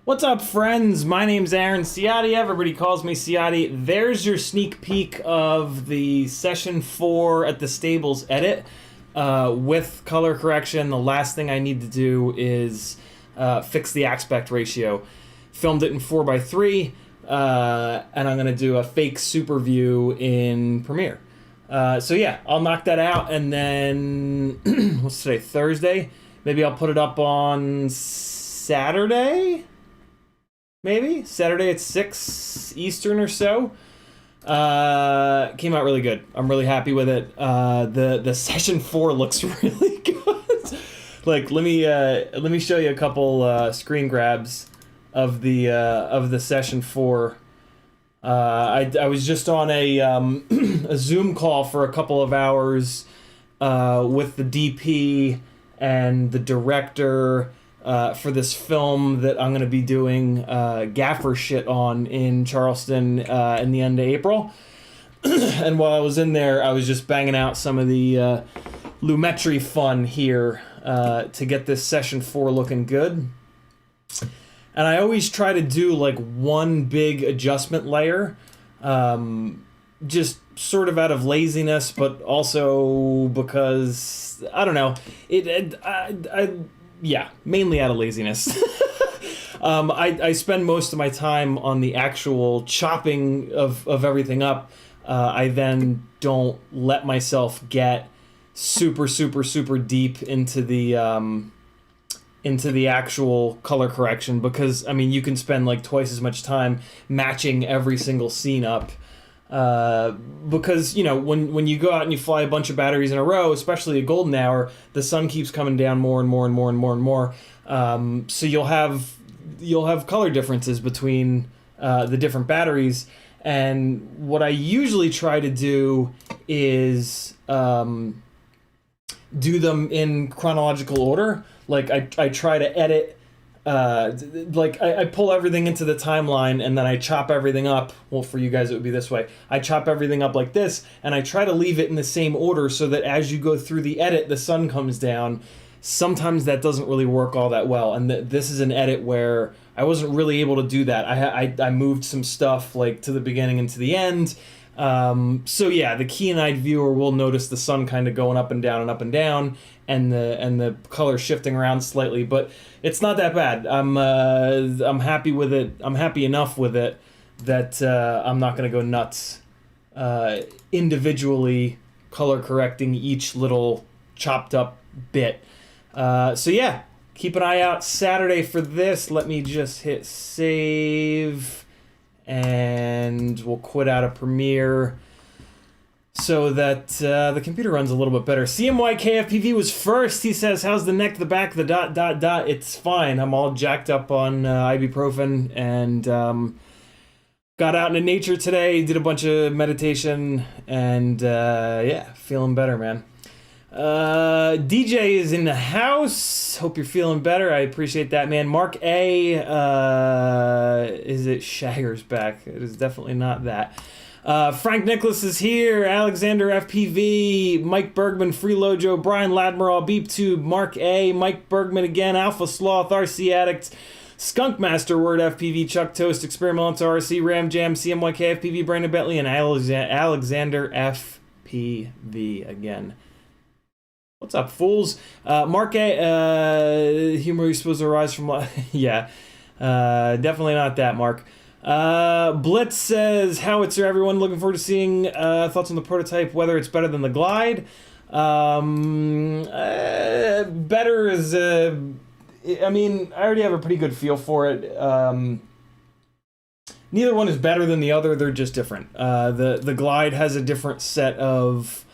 What's up, friends? My name's Aaron Ciotti. Everybody calls me Ciotti. There's your sneak peek of the Session 4 at the Stables edit with color correction. The last thing I need to do is fix the aspect ratio. Filmed it in 4:3, and I'm going to do a fake super view in Premiere. So yeah, I'll knock that out, and then, what's today, Thursday? Maybe I'll put it up on Saturday? Maybe? Saturday at 6 Eastern or so. Came out really good. I'm really happy with it. The Session 4 looks really good. Like, let me show you a couple screen grabs of the Session 4. I was just on a a Zoom call for a couple of hours with the DP and the director for this film that I'm going to be doing gaffer shit on in Charleston in the end of April. And while I was in there, I was just banging out some of the Lumetri fun here to get this Session 4 looking good. And I always try to do like one big adjustment layer, just sort of out of laziness, but also because, I don't know, yeah, mainly out of laziness. I spend most of my time on the actual chopping of everything up. I then don't let myself get super deep into the actual color correction, because I mean you can spend like twice as much time matching every single scene up. Because, you know, when you go out and you fly a bunch of batteries in a row, especially a golden hour, the sun keeps coming down more and more and more and more and more. So you'll have color differences between the different batteries. And what I usually try to do is do them in chronological order. Like I try to edit. Like I pull everything into the timeline and then I chop everything up. Well, for you guys it would be this way. I chop everything up like this and I try to leave it in the same order so that as you go through the edit, the sun comes down. Sometimes that doesn't really work all that well, and this is an edit where I wasn't really able to do that. I moved some stuff like to the beginning and to the end. So yeah, the keen-eyed viewer will notice the sun kind of going up and down and up and down, and the color shifting around slightly, but it's not that bad. I'm happy with it. I'm happy enough with it that I'm not going to go nuts individually color correcting each little chopped up bit. So yeah, keep an eye out Saturday for this. Let me just hit save, and we'll quit out of Premiere so that the computer runs a little bit better. CiottiFPV was first. He says, how's the neck, the back, the ... It's fine. I'm all jacked up on ibuprofen, and got out into nature today, did a bunch of meditation, and yeah, feeling better, man. DJ is in the house. Hope you're feeling better. I appreciate that, man. Mark A. Is it Shagger's back? It is definitely not that. Frank Nicholas is here. Alexander FPV. Mike Bergman, Freelojo, Brian Ladmiral, BeepTube, Mark A. Mike Bergman again. Alpha Sloth, RC Addict, Skunk Master, Word FPV, Chuck Toast, Experimental RC, Ram Jam, CMYK FPV, Brandon Bentley, and Alexander FPV again. What's up, fools? Mark A. Humor is supposed to arise from... yeah, definitely not that, Mark. Blitz says, howitzer, everyone. Looking forward to seeing thoughts on the prototype, whether it's better than the Glide. Better is... I mean, I already have a pretty good feel for it. Neither one is better than the other. They're just different. The Glide has a different set of...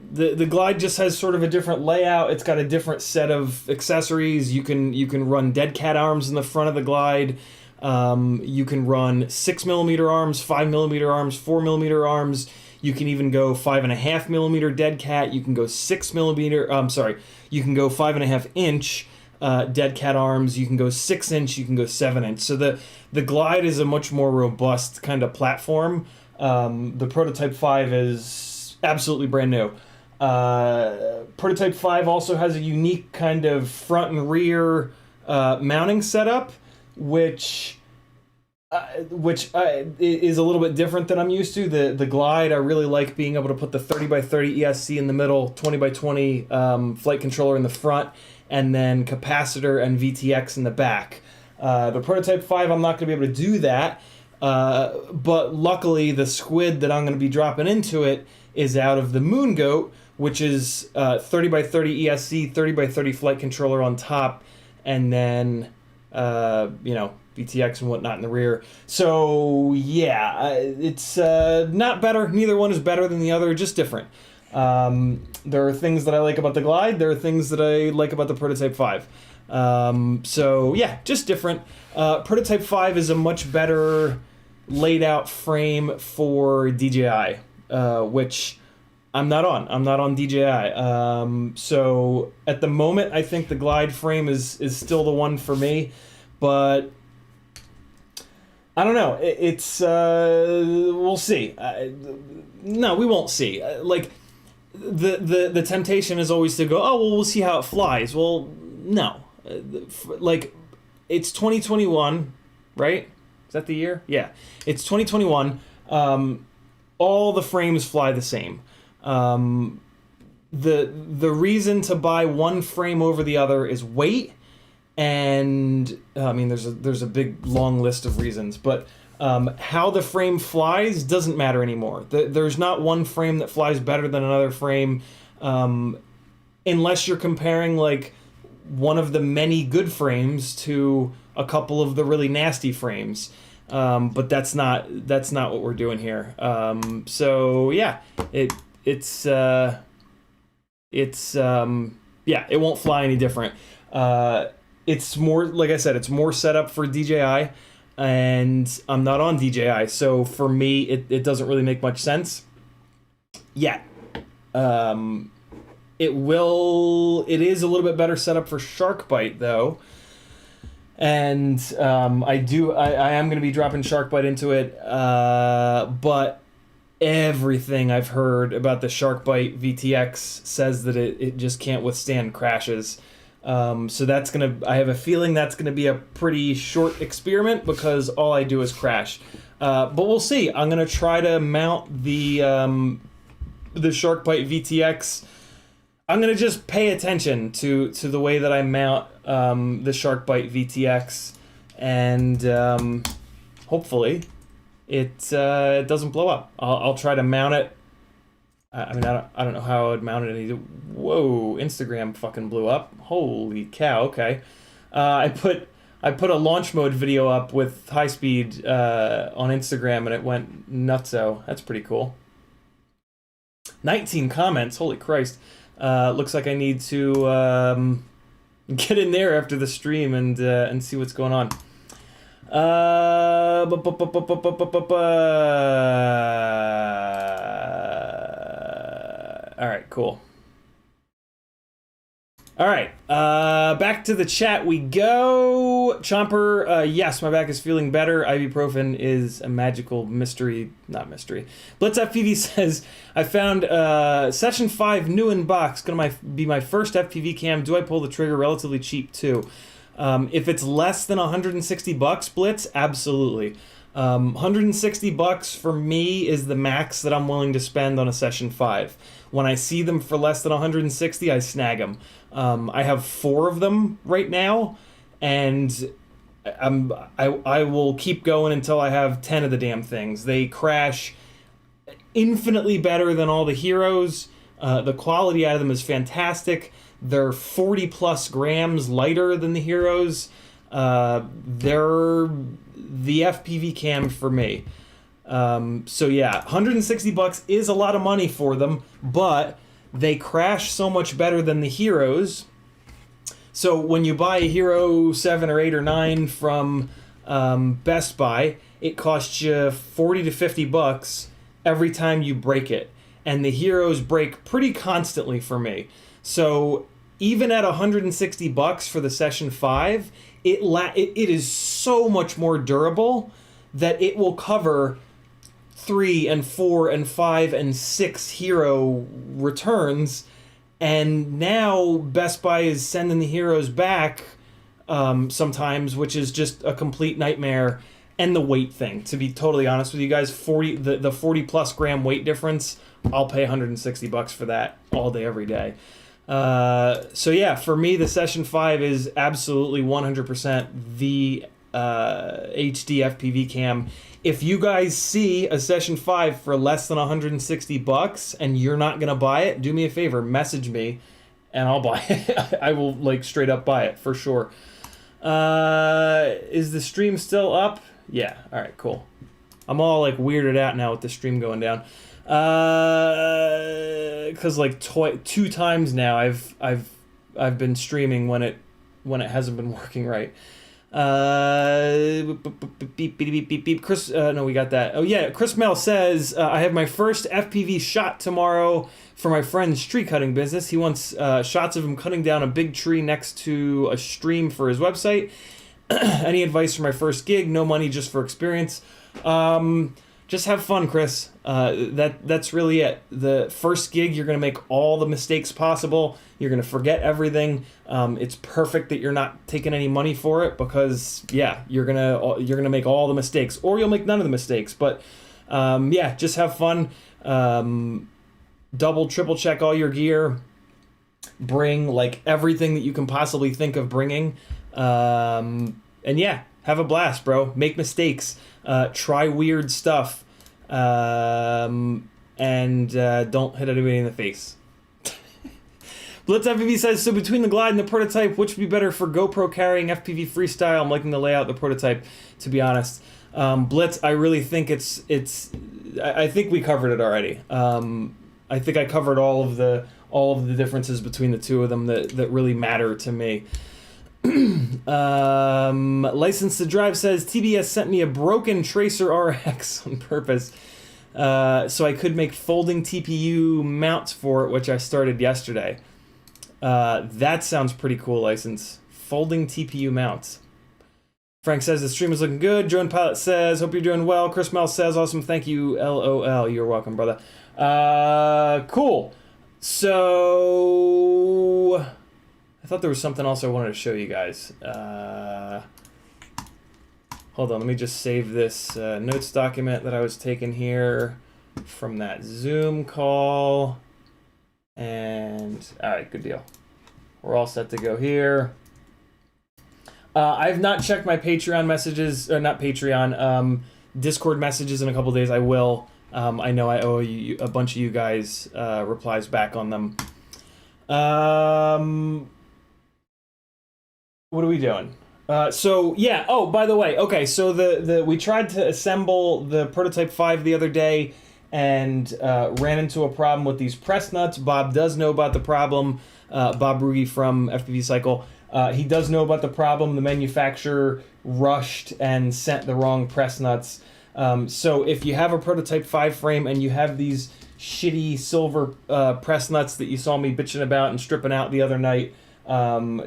The Glide just has sort of a different layout. It's got a different set of accessories. You can run dead cat arms in the front of the Glide. You can run 6mm arms, 5mm arms, 4mm arms. You can even go 5.5mm dead cat. You can go 6mm. You can go 5.5 inch dead cat arms. You can go 6 inch. You can go 7 inch. So the Glide is a much more robust kind of platform. The Prototype 5 is absolutely brand new. Prototype 5 also has a unique kind of front and rear mounting setup, which is a little bit different than I'm used to. The Glide, I really like being able to put the 30x30 ESC in the middle, 20x20 flight controller in the front, and then capacitor and VTX in the back. The Prototype 5, I'm not going to be able to do that, but luckily the squid that I'm going to be dropping into it is out of the Moon Goat, which is 30x30 ESC, 30x30 flight controller on top, and then, VTX and whatnot in the rear. So, yeah, it's not better. Neither one is better than the other, just different. There are things that I like about the Glide. There are things that I like about the Prototype 5. So, yeah, just different. Prototype 5 is a much better laid out frame for DJI, which... I'm not on DJI. So at the moment, I think the Glide frame is still the one for me, but I don't know. It's we'll see. No, we won't see. Like the temptation is always to go, oh well, we'll see how it flies. Well, no. Like it's 2021, right? Is that the year? Yeah, it's 2021. All the frames fly the same. the reason to buy one frame over the other is weight, and I mean there's a big long list of reasons, but how the frame flies doesn't matter anymore. There's not one frame that flies better than another frame, unless you're comparing like one of the many good frames to a couple of the really nasty frames. But that's not what we're doing here. So yeah, it's yeah, it won't fly any different. It's more, like I said, it's more set up for DJI, and I'm not on DJI, so for me it doesn't really make much sense yet. It is a little bit better set up for shark bite though. And I am going to be dropping shark bite into it, but everything I've heard about the shark bite VTX says that it just can't withstand crashes. So I have a feeling that's gonna be a pretty short experiment because all I do is crash. But we'll see. I'm gonna try to mount the shark bite VTX. I'm gonna just pay attention to the way that I mount the shark bite VTX, and hopefully it doesn't blow up. I'll try to mount it. I mean, I don't know how I would mount it. Whoa! Instagram fucking blew up. Holy cow! Okay, I put a launch mode video up with high speed on Instagram, and it went nutso. That's pretty cool. 19 comments. Holy Christ! Looks like I need to get in there after the stream and see what's going on. All right, cool. All right, back to the chat we go. Chomper, yes, my back is feeling better. Ibuprofen is a magical mystery, not mystery. Blitz FPV says, I found Session 5 new in box. Gonna be my first FPV cam. Do I pull the trigger? Relatively cheap too. If it's less than $160, Blitz, absolutely. $160 for me is the max that I'm willing to spend on a Session 5. When I see them for less than 160, I snag them. I have 4 of them right now, and I will keep going until I have 10 of the damn things. They crash infinitely better than all the Heroes. The quality out of them is fantastic. They're 40 plus grams lighter than the Heroes. They're the FPV cam for me. So yeah, $160 is a lot of money for them, but they crash so much better than the Heroes. So when you buy a Hero 7 or 8 or 9 from Best Buy, it costs you 40 to $50 every time you break it. And the Heroes break pretty constantly for me. So even at $160 for the Session 5, it is so much more durable that it will cover 3 and 4 and 5 and 6 Hero returns. And now Best Buy is sending the Heroes back sometimes, which is just a complete nightmare. And the weight thing, to be totally honest with you guys, the 40 plus gram weight difference, I'll pay $160 for that all day, every day. So yeah, for me, the Session 5 is absolutely 100% the HD FPV cam. If you guys see a Session 5 for less than $160 and you're not gonna buy it, do me a favor, message me and I'll buy it. I will like straight up buy it for sure. Is the stream still up? Yeah, all right, cool. I'm all like weirded out now with the stream going down. Because like 2 times now I've been streaming when it hasn't been working right. Beep, beep, beep, beep. Chris, no, we got that. Oh yeah, Chris Mel says, I have my first FPV shot tomorrow for my friend's tree cutting business. He wants shots of him cutting down a big tree next to a stream for his website. Any advice for my first gig? No money, just for experience. Just have fun, Chris. That's really it. The first gig, you're gonna make all the mistakes possible. You're gonna forget everything. It's perfect that you're not taking any money for it because yeah, you're gonna make all the mistakes, or you'll make none of the mistakes. But yeah, just have fun. double, triple check all your gear. Bring like everything that you can possibly think of bringing. And yeah, have a blast, bro. Make mistakes. Try weird stuff. And don't hit anybody in the face. Blitz FPV says, so between the glide and the prototype, which would be better for GoPro carrying FPV freestyle? I'm liking the layout of the prototype, to be honest. Blitz, I really think I think we covered it already. I think I covered all of the differences between the two of them that really matter to me. License to Drive says, TBS sent me a broken Tracer RX on purpose, so I could make folding TPU mounts for it, which I started yesterday. That sounds pretty cool, License. Folding TPU mounts. Frank says, the stream is looking good. Drone Pilot says, hope you're doing well. Chris Mel says, awesome, thank you, LOL. You're welcome, brother. Cool. So, I thought there was something else I wanted to show you guys. Hold on, let me just save this notes document that I was taking here from that Zoom call. And, alright, good deal. We're all set to go here. I've not checked my Patreon messages, or not Patreon, Discord messages in a couple days. I will. I know I owe you a bunch of you guys replies back on them. What are we doing? So yeah. Oh, by the way, okay. So we tried to assemble the prototype 5 the other day, and ran into a problem with these press nuts. Bob does know about the problem. Bob Ruge from FPV Cycle. He does know about the problem. The manufacturer rushed and sent the wrong press nuts. So if you have a prototype 5 frame and you have these shitty silver press nuts that you saw me bitching about and stripping out the other night,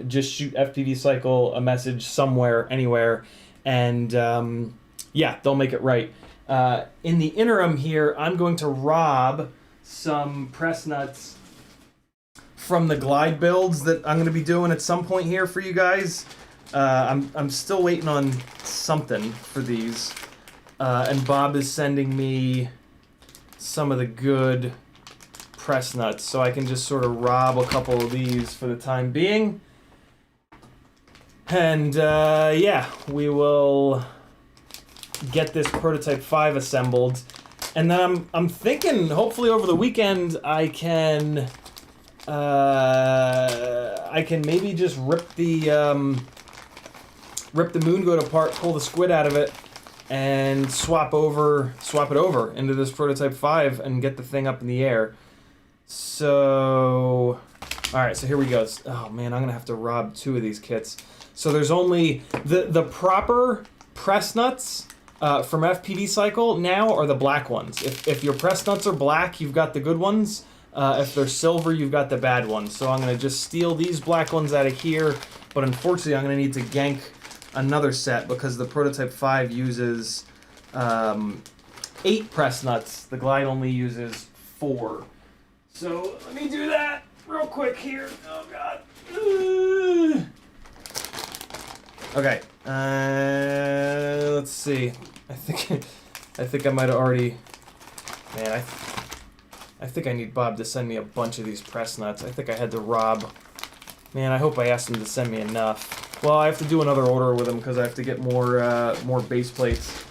just shoot FPV Cycle a message somewhere, anywhere, and yeah, they'll make it right. In the interim here, I'm going to rob some press nuts from the glide builds that I'm going to be doing at some point here for you guys. I'm still waiting on something for these. And Bob is sending me some of the good press nuts, so I can just sort of rob a couple of these for the time being. And yeah, we will get this prototype 5 assembled, and then I'm thinking hopefully over the weekend I can maybe just rip the moon goat apart, pull the squid out of it, and swap it over into this prototype 5 and get the thing up in the air. So, all right, so here we go. Oh man, I'm gonna have to rob 2 of these kits. So there's only the proper press nuts from FPV Cycle now are the black ones. If your press nuts are black, you've got the good ones. If they're silver, you've got the bad ones. So I'm going to just steal these black ones out of here, but unfortunately I'm going to need to gank another set because the prototype 5 uses 8 press nuts. The glide only uses 4. So let me do that real quick here. Oh god. Okay, let's see. I think I might have already. Man, I think I need Bob to send me a bunch of these press nuts. I think I had to rob. Man, I hope I asked him to send me enough. Well, I have to do another order with him because I have to get more base plates,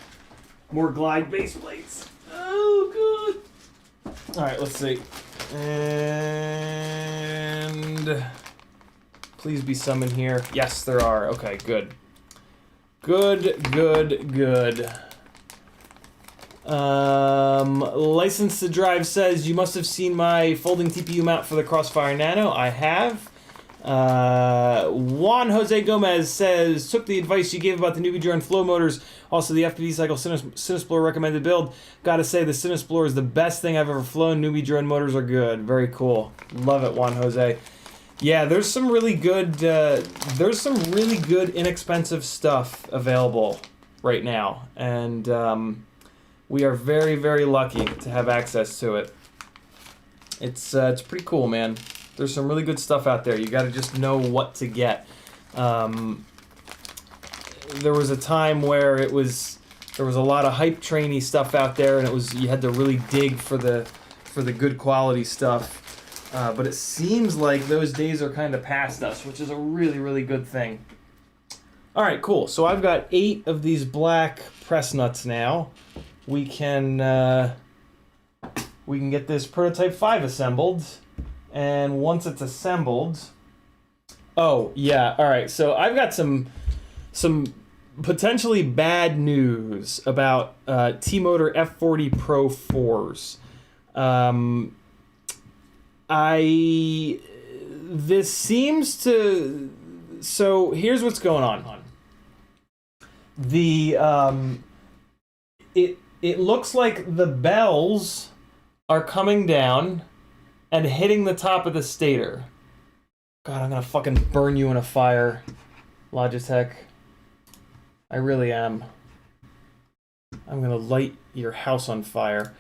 more glide base plates. Oh god. All right, let's see. And please be some in here. Yes, there are. Okay, good. Good. License to Drive says, you must have seen my folding TPU mount for the Crossfire Nano. I have. Juan Jose Gomez says, took the advice you gave about the Newbie Drone flow motors, also the FPV Cycle Cinesplore recommended build. Gotta say, the Cinesplore is the best thing I've ever flown. Newbie Drone motors are good. Very cool. Love it, Juan Jose. Yeah, there's some really good inexpensive stuff available right now, and we are very, very lucky to have access to it. It's pretty cool, man. There's some really good stuff out there. You got to just know what to get. There was a time where there was a lot of hype trainy stuff out there, and you had to really dig for the for the good quality stuff. But it seems like those days are kind of past us, which is a really, really good thing. All right, cool. So I've got 8 of these black press nuts now. We can get this prototype 5 assembled, and once it's assembled, oh yeah, all right. So I've got some potentially bad news about T-Motor F40 Pro 4s. This seems to. So here's what's going on. It looks like the bells are coming down and hitting the top of the stator. God, I'm gonna fucking burn you in a fire, Logitech. I really am. I'm gonna light your house on fire.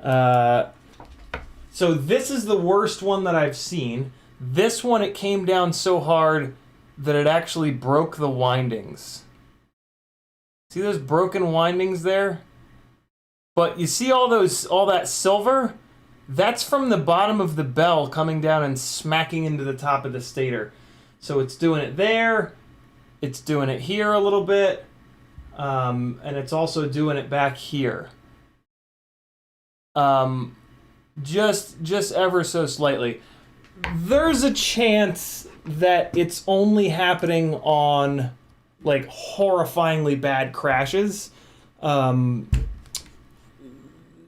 So this is the worst one that I've seen. This one, it came down so hard that it actually broke the windings. See those broken windings there? But you see all that silver? That's from the bottom of the bell coming down and smacking into the top of the stator. So it's doing it there, it's doing it here a little bit, and it's also doing it back here. Just ever so slightly. There's a chance that it's only happening on like horrifyingly bad crashes.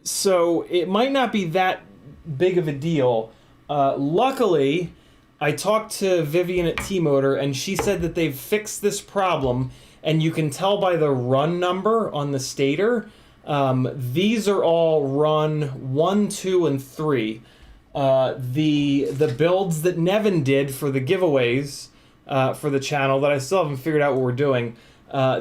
So it might not be that big of a deal. Luckily, I talked to Vivian at T-Motor, and she said that they've fixed this problem, and you can tell by the run number on the stator. These are all run 1, 2, and 3. The builds that Nevin did for the giveaways for the channel that I still haven't figured out what we're doing,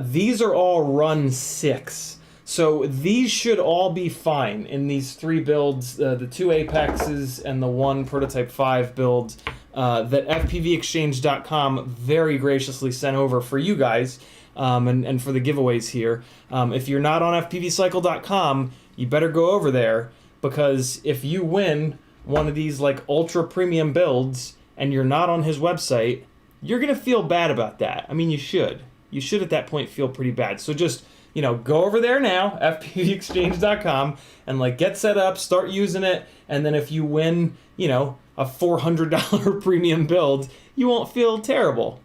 these are all run 6. So these should all be fine in these 3 builds, the 2 Apexes and the 1 Prototype 5 build that FPVExchange.com very graciously sent over for you guys and for the giveaways here. If you're not on FPVcycle.com, you better go over there, because if you win one of these like ultra premium builds and you're not on his website, you're gonna feel bad about that. I mean, you should at that point feel pretty bad. So just, you know, go over there now, FPVExchange.com, and like get set up, start using it, and then if you win, you know, a $400 premium build, you won't feel terrible.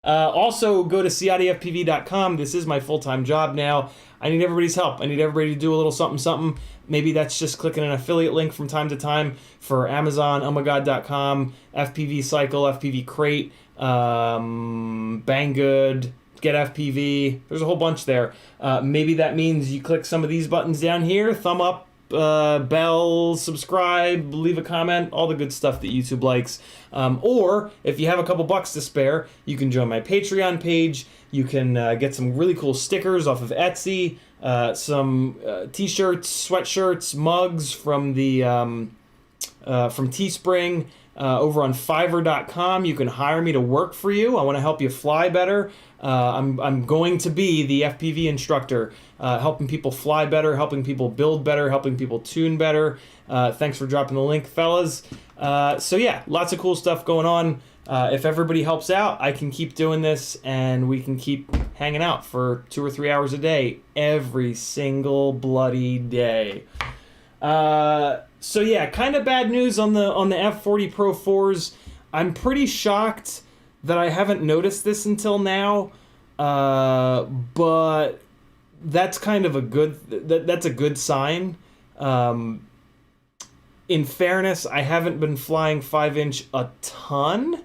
Also, go to CiottiFPV.com. This is my full-time job now. I need everybody's help. I need everybody to do a little something. Maybe that's just clicking an affiliate link from time to time for Amazon, ohmygod.com, FPV Cycle, FPV Crate, Banggood, Get FPV. There's a whole bunch there. Maybe that means you click some of these buttons down here, thumb up, bell, subscribe, leave a comment, all the good stuff that YouTube likes. Or if you have a couple bucks to spare, you can join my Patreon page. You can get some really cool stickers off of Etsy, some t-shirts, sweatshirts, mugs from the from Teespring. Over on Fiverr.com, you can hire me to work for you. I want to help you fly better. I'm going to be the FPV instructor, helping people fly better, helping people build better, helping people tune better. Thanks for dropping the link, fellas. So yeah, lots of cool stuff going on. If everybody helps out, I can keep doing this, and we can keep hanging out for 2 or 3 hours a day, every single bloody day. So yeah, kind of bad news on the F40 Pro 4s. I'm pretty shocked that I haven't noticed this until now, but that's kind of a good that's a good sign. In fairness, I haven't been flying 5-inch a ton,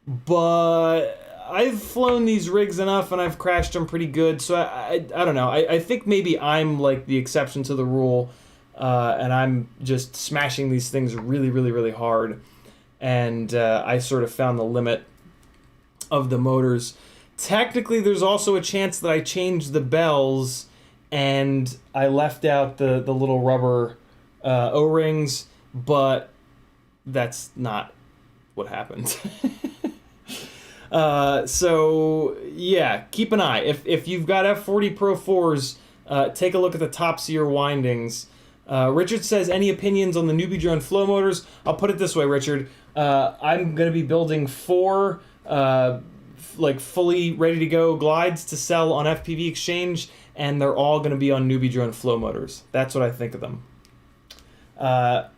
but I've flown these rigs enough and I've crashed them pretty good. So I don't know. I think maybe I'm like the exception to the rule. And I'm just smashing these things really, really, really hard. And I sort of found the limit of the motors. Technically, there's also a chance that I changed the bells and I left out the little rubber O-rings, but that's not what happened. So, yeah, keep an eye. If you've got F40 Pro 4s, take a look at the tops of your windings. Richard says, any opinions on the newbie drone flow motors? I'll put it this way, Richard. I'm going to be building 4 like fully ready to go glides to sell on FPV Exchange, and they're all going to be on newbie drone flow motors. That's what I think of them.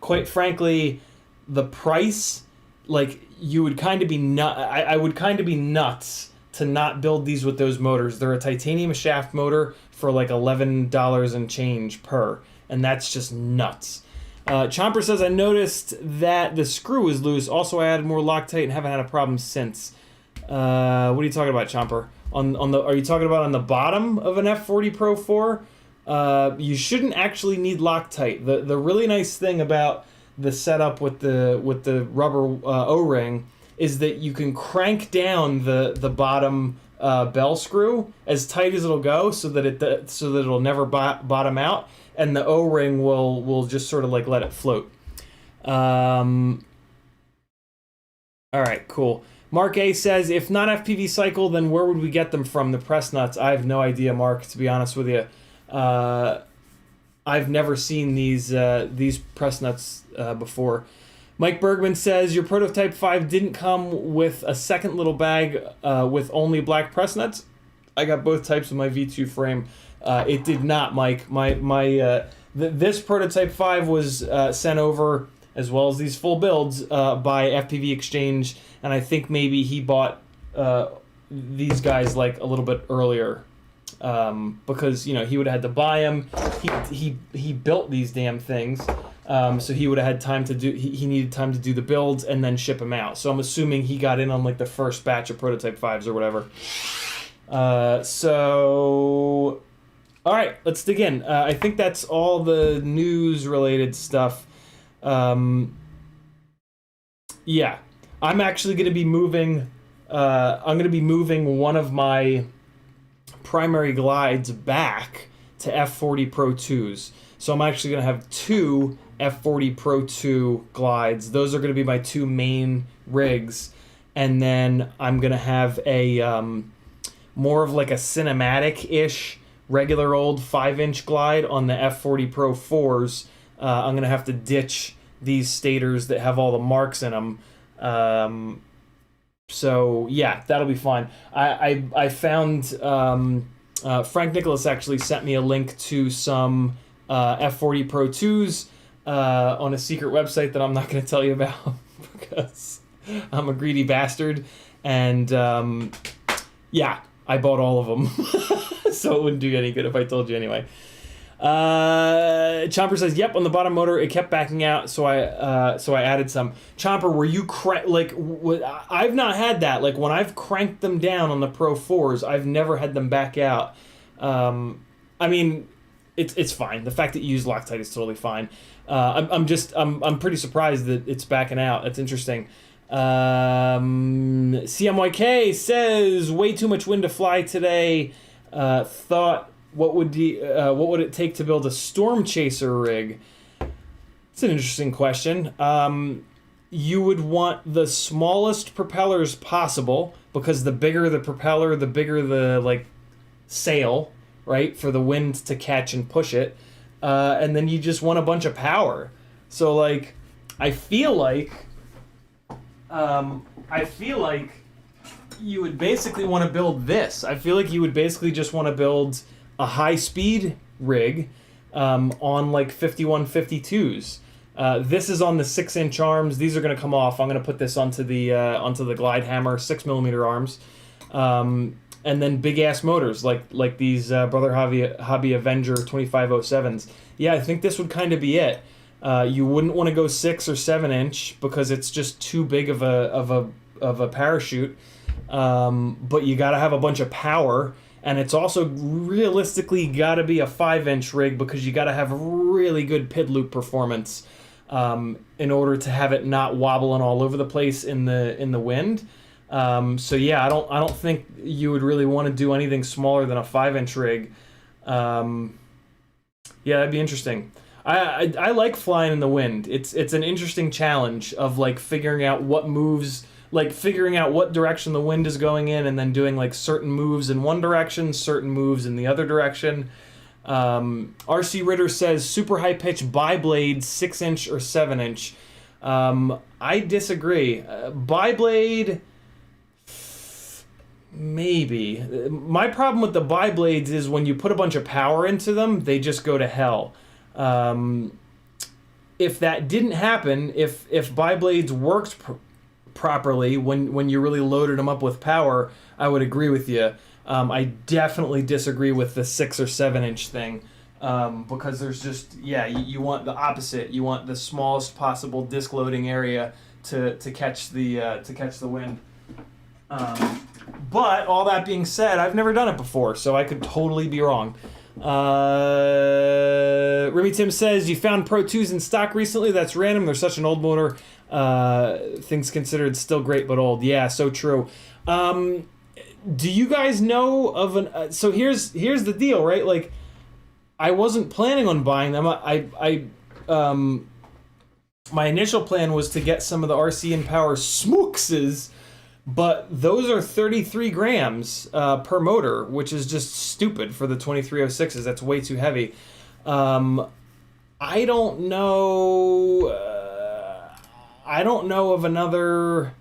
Quite frankly, the price, like, you would kind of be I would kind of be nuts to not build these with those motors. They're a titanium shaft motor for like $11 and change per, and that's just nuts. Chomper says, I noticed that the screw is loose. Also, I added more Loctite and haven't had a problem since. What are you talking about, Chomper? Are you talking about on the bottom of an F40 Pro 4? You shouldn't actually need Loctite. The really nice thing about the setup with the rubber O-ring is that you can crank down the bottom bell screw as tight as it'll go, so that it'll never bottom out, and the O-ring will just sort of like let it float. All right, cool. Mark A says, if not FPV Cycle, then where would we get them from? The press nuts? I have no idea, Mark, to be honest with you. I've never seen these press nuts before. Mike Bergman says, your Prototype 5 didn't come with a second little bag with only black press nuts. I got both types of my V2 frame. It did not, Mike. This Prototype 5 was sent over, as well as these full builds, by FPV Exchange, and I think maybe he bought these guys like a little bit earlier, because, you know, he would have had to buy them. He built these damn things, so he would have had time to do. He needed time to do the builds and then ship them out. So I'm assuming he got in on like the first batch of Prototype 5s or whatever. So, all right, let's dig in. I think that's all the news-related stuff. Yeah, I'm actually going to be moving. I'm going to be moving one of my primary glides back to F40 Pro 2s. So I'm actually going to have 2 F40 Pro 2 glides. Those are going to be my 2 main rigs. And then I'm going to have a more of like a cinematic-ish regular old 5-inch glide on the F40 Pro 4s. I'm going to have to ditch these stators that have all the marks in them. So yeah, that'll be fine. I found Frank Nicholas actually sent me a link to some F40 Pro 2s on a secret website that I'm not going to tell you about because I'm a greedy bastard. And yeah, I bought all of them. So it wouldn't do you any good if I told you anyway. Chomper says, yep, on the bottom motor it kept backing out, so I added some. Chomper, were you I've not had that. Like, when I've cranked them down on the Pro 4s, I've never had them back out. I mean, it's fine. The fact that you use Loctite is totally fine. I'm pretty surprised that it's backing out. That's interesting. CMYK says, way too much wind to fly today. Thought, what would it take to build a storm chaser rig? It's an interesting question. You would want the smallest propellers possible, because the bigger the propeller, the bigger the like sail, right, for the wind to catch and push it. And then you just want a bunch of power. So like, I feel like you would basically want to build this. I feel like you would basically just want to build a high-speed rig on like 5152s. This is on the 6-inch arms. These are going to come off. I'm going to put this onto the Glide Hammer 6mm arms, and then big-ass motors like these Brother Hobby Avenger 2507s. Yeah, I think this would kind of be it. You wouldn't want to go 6 or 7-inch because it's just too big of a parachute. But you got to have a bunch of power. And it's also realistically got to be a 5-inch rig because you got to have really good PID loop performance in order to have it not wobbling all over the place in the wind. So yeah, I don't think you would really want to do anything smaller than a 5-inch rig. Yeah, that'd be interesting. I like flying in the wind. It's an interesting challenge of like figuring out what moves. Like figuring out what direction the wind is going in and then doing like certain moves in one direction, certain moves in the other direction. RC Ritter says super high pitch biblade 6-inch or 7-inch. I disagree. Biblade, maybe. My problem with the biblades is when you put a bunch of power into them, they just go to hell. If that didn't happen, if biblades worked properly when you really loaded them up with power, I would agree with you. I definitely disagree with the 6 or 7-inch thing, because there's just, yeah, you want the opposite. You want the smallest possible disc loading area to catch the wind. But all that being said, I've never done it before, so I could totally be wrong. Remy Tim says, you found Pro 2s in stock recently? That's random. They're such an old motor. Things considered, still great but old. Yeah, so true. Do you guys know of an... so here's the deal, right? Like, I wasn't planning on buying them. My initial plan was to get some of the RC and Power Smookses, but those are 33 grams per motor, which is just stupid for the 2306s. That's way too heavy. I don't know... I don't know of another...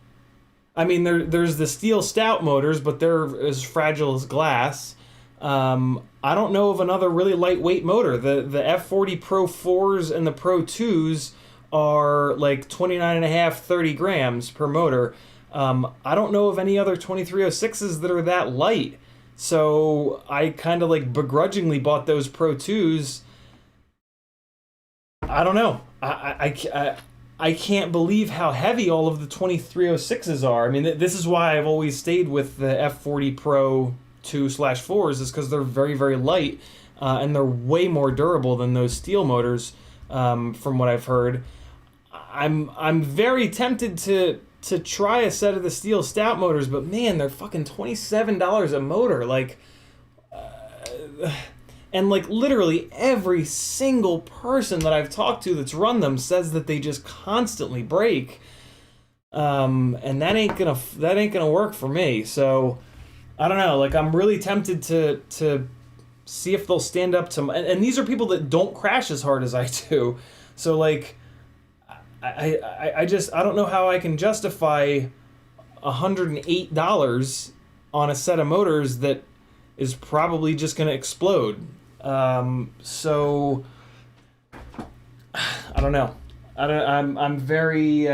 I mean, there's the steel stout motors, but they're as fragile as glass. I don't know of another really lightweight motor. The F40 Pro 4s and the Pro 2s are like 29.5, 30 grams per motor. I don't know of any other 2306s that are that light. So I kind of like begrudgingly bought those Pro 2s. I don't know. I can't believe how heavy all of the 2306s are. I mean, this is why I've always stayed with the F40 Pro 2/4s, is because they're very, very light, and they're way more durable than those steel motors, from what I've heard. I'm very tempted to try a set of the steel stout motors, but man, they're fucking $27 a motor. Like, and like literally every single person that I've talked to that's run them says that they just constantly break. And that ain't gonna work for me. So I don't know. Like, I'm really tempted to see if they'll stand up to. And these are people that don't crash as hard as I do. So like, I don't know how I can justify $108 on a set of motors that is probably just gonna explode. So I don't know. I'm very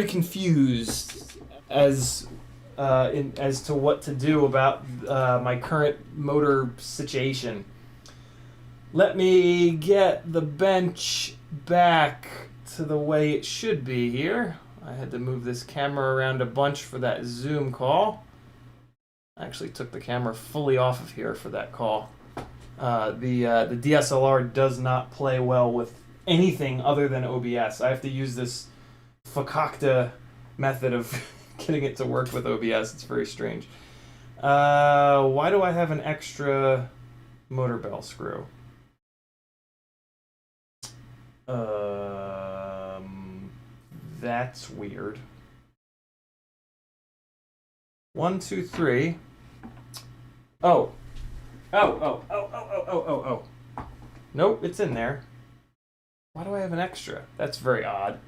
confused as to what to do about my current motor situation. Let me get the bench back to the way it should be here. I had to move this camera around a bunch for that Zoom call. I actually took the camera fully off of here for that call. The DSLR does not play well with anything other than OBS. I have to use this fakakta method of getting it to work with OBS. It's very strange. Why do I have an extra motor bell screw? That's weird. 1, 2, 3. Oh. Oh. Nope, it's in there. Why do I have an extra? That's very odd.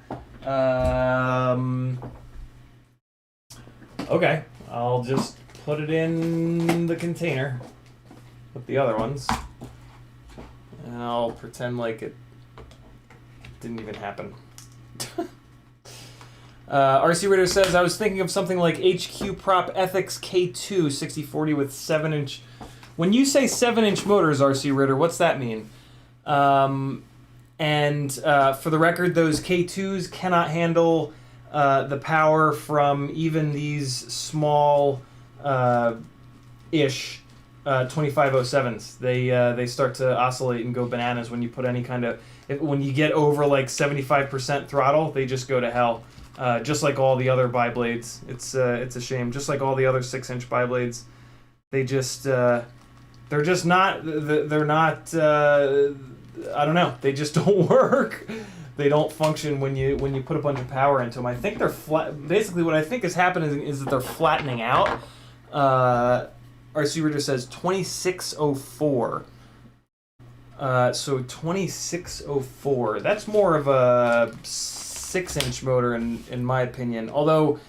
Okay, I'll just put it in the container with the other ones. And I'll pretend like it didn't even happen. RC Ritter says, I was thinking of something like HQ Prop Ethics K2 6040 with 7-inch. When you say 7-inch motors, RC Ritter, what's that mean? And for the record, those K2s cannot handle the power from even these small ish 2507s. They start to oscillate and go bananas when you put any kind of... when you get over like 75% throttle, they just go to hell. Just like all the other biblades. It's a shame. Just like all the other 6-inch biblades, they just they're just not they're not I don't know. They just don't work. They don't function when you put a bunch of power into them. I think they're flat. Basically, what I think is happening is that they're flattening out. RC Ritter says 2604. So 2604. That's more of a 6-inch motor in my opinion. Although,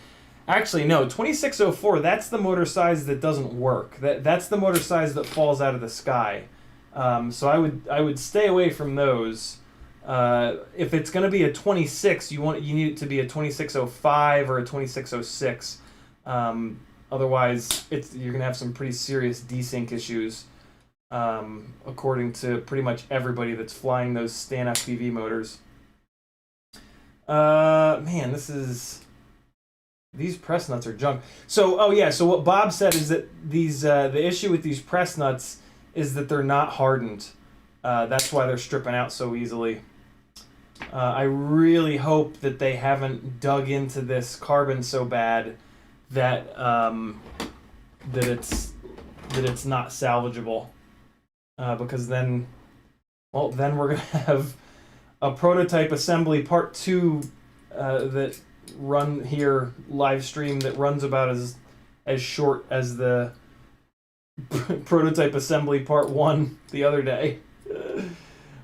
actually no, 2604. That's the motor size that doesn't work. That's the motor size that falls out of the sky. So I would stay away from those. If it's going to be a 26, you need it to be a 2605 or a 2606. Otherwise, you're going to have some pretty serious desync issues. According to pretty much everybody that's flying those Stan FPV motors. Man, these press nuts are junk. So, oh yeah, so what Bob said is that the issue with these press nuts is that they're not hardened. That's why they're stripping out so easily. I really hope that they haven't dug into this carbon so bad that that it's not salvageable. Because then we're gonna have a prototype assembly part 2 that run here live stream that runs about as short as the prototype assembly part 1 the other day.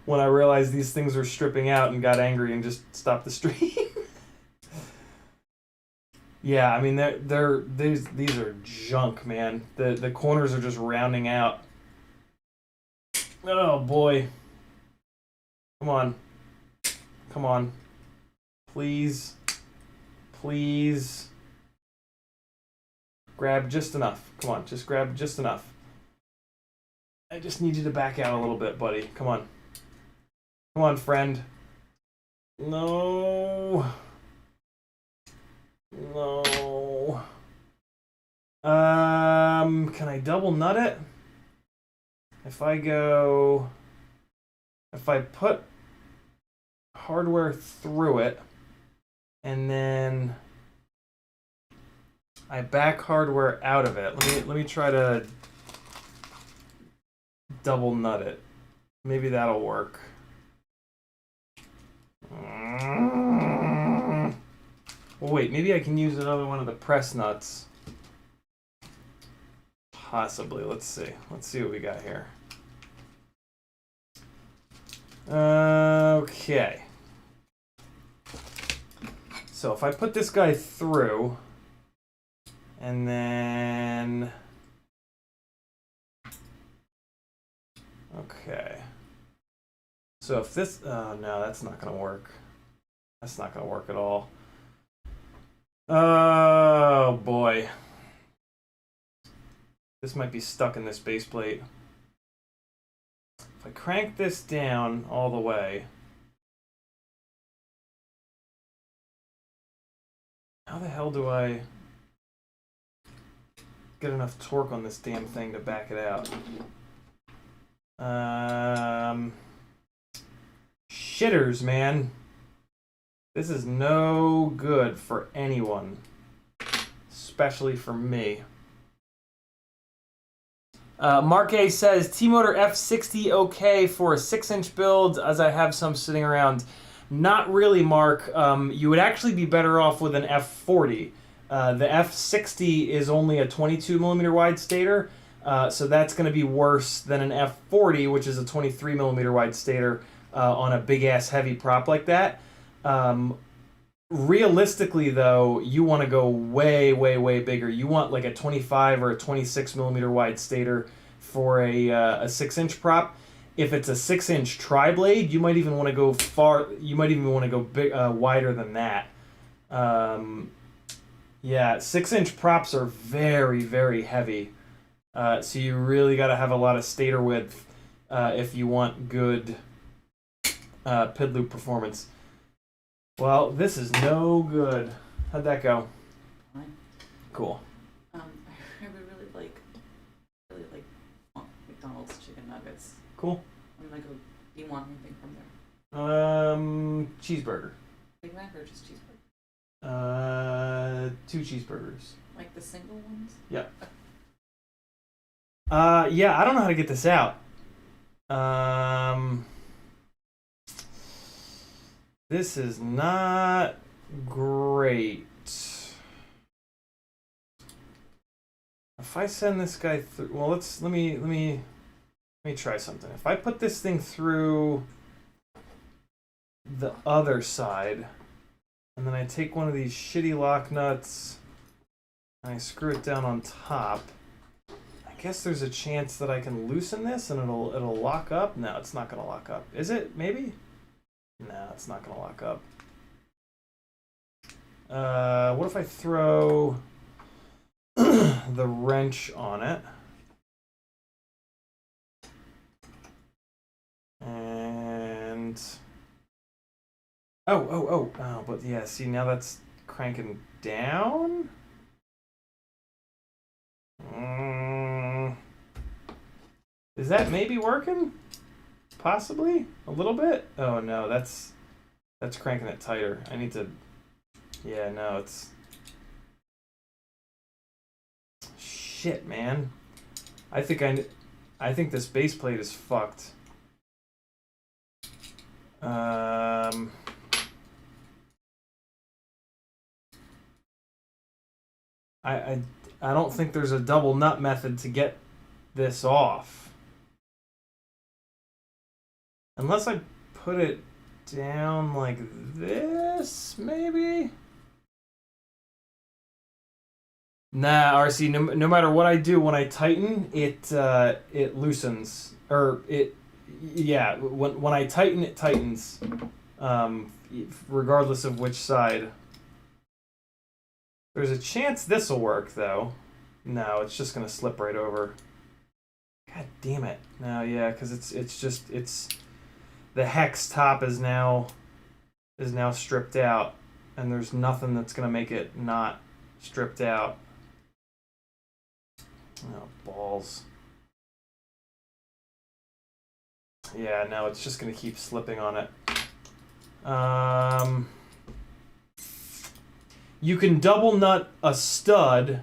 When I realized these things were stripping out and got angry and just stopped the stream. Yeah, I mean these are junk, man. The corners are just rounding out. Oh boy. Come on. Come on. Please. Please. Grab just enough. Come on, just grab just enough. I just need you to back out a little bit, buddy. Come on. Come on, friend. No. No. Can I double nut it? If I put hardware through it and then I back hardware out of it, let me try to double nut it. Maybe that'll work. Well, wait, maybe I can use another one of the press nuts. Possibly. Let's see. Let's see what we got here. Okay. So if I put this guy through, and then... Okay. So if this... Oh, no, that's not going to work. That's not going to work at all. Oh, boy. This might be stuck in this base plate. If I crank this down all the way... How the hell do I get enough torque on this damn thing to back it out? Shitters, man. This is no good for anyone. Especially for me. Mark A says, T-Motor F60 okay for a 6-inch build, as I have some sitting around. Not really, Mark. You would actually be better off with an F40. The F60 is only a 22mm wide stator, so that's going to be worse than an F40, which is a 23mm wide stator on a big-ass heavy prop like that. Realistically, though, you want to go way, way, way bigger. You want like a 25 or a 26mm wide stator for a 6-inch prop. If it's a 6-inch tri-blade, you might even want to go far. You might even want to go big, wider than that. Yeah, 6-inch props are very, very heavy. So you really got to have a lot of stator width if you want good PID loop performance. Well, this is no good. How'd that go? Fine. Cool. I would really like McDonald's chicken nuggets. Cool. I'm gonna go. Do you want anything from there? Cheeseburger. Big Mac or just cheeseburger? 2 cheeseburgers. Like the single ones? Yep. Yeah, I don't know how to get this out. This is not great. If I send this guy through, well, let me me try something. If I put this thing through the other side, and then I take one of these shitty lock nuts and I screw it down on top, I guess there's a chance that I can loosen this and it'll lock up. No, it's not gonna lock up. Is it? Maybe? No, it's not gonna lock up. What if I throw the wrench on it? And oh, but yeah, see, now that's cranking down. Is that maybe working? Possibly a little bit. Oh no, that's cranking it tighter. I need to. Yeah, no, it's shit, man. I think this base plate is fucked. I don't think there's a double nut method to get this off. Unless I put it down like this, maybe? Nah, RC, no matter what I do, when I tighten, it loosens. Or yeah, when I tighten, it tightens. Regardless of which side. There's a chance this will work, though. No, it's just gonna slip right over. God damn it. No, yeah, because it's the hex top is now stripped out, and there's nothing that's gonna make it not stripped out. Oh, balls. Yeah, no, it's just gonna keep slipping on it. You can double nut a stud.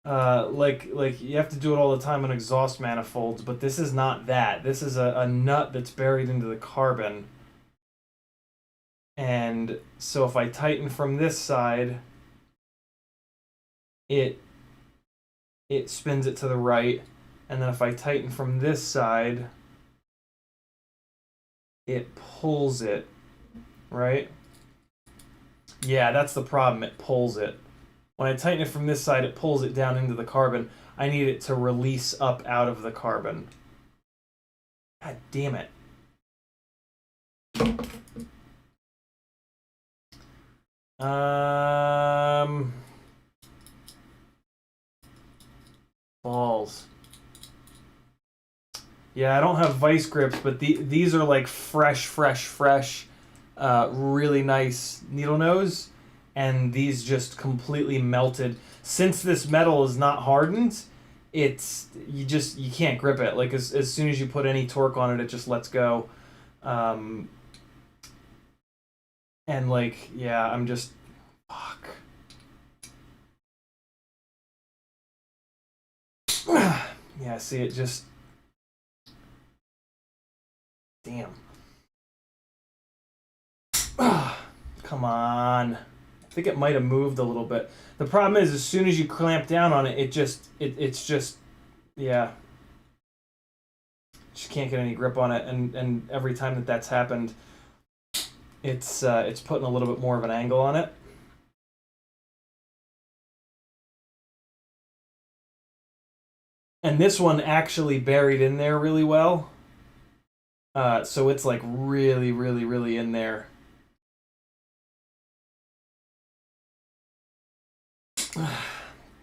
Like you have to do it all the time on exhaust manifolds, but this is not that. This is a nut that's buried into the carbon. And so if I tighten from this side, it spins it to the right, and then if I tighten from this side, it pulls it, right? Yeah, that's the problem. It pulls it. When I tighten it from this side, it pulls it down into the carbon. I need it to release up out of the carbon. God damn it. Balls. Yeah, I don't have vice grips, but these are like fresh, really nice needle nose, and these just completely melted. Since this metal is not hardened, you can't grip it. Like as soon as you put any torque on it, it just lets go. And like, yeah, I'm just fuck. Yeah, see, it just damn. Come on. I think it might have moved a little bit. The problem is, as soon as you clamp down on it, it's just, yeah. Just can't get any grip on it, and every time that's happened, it's putting a little bit more of an angle on it. And this one actually buried in there really well. So it's like really, really, really in there.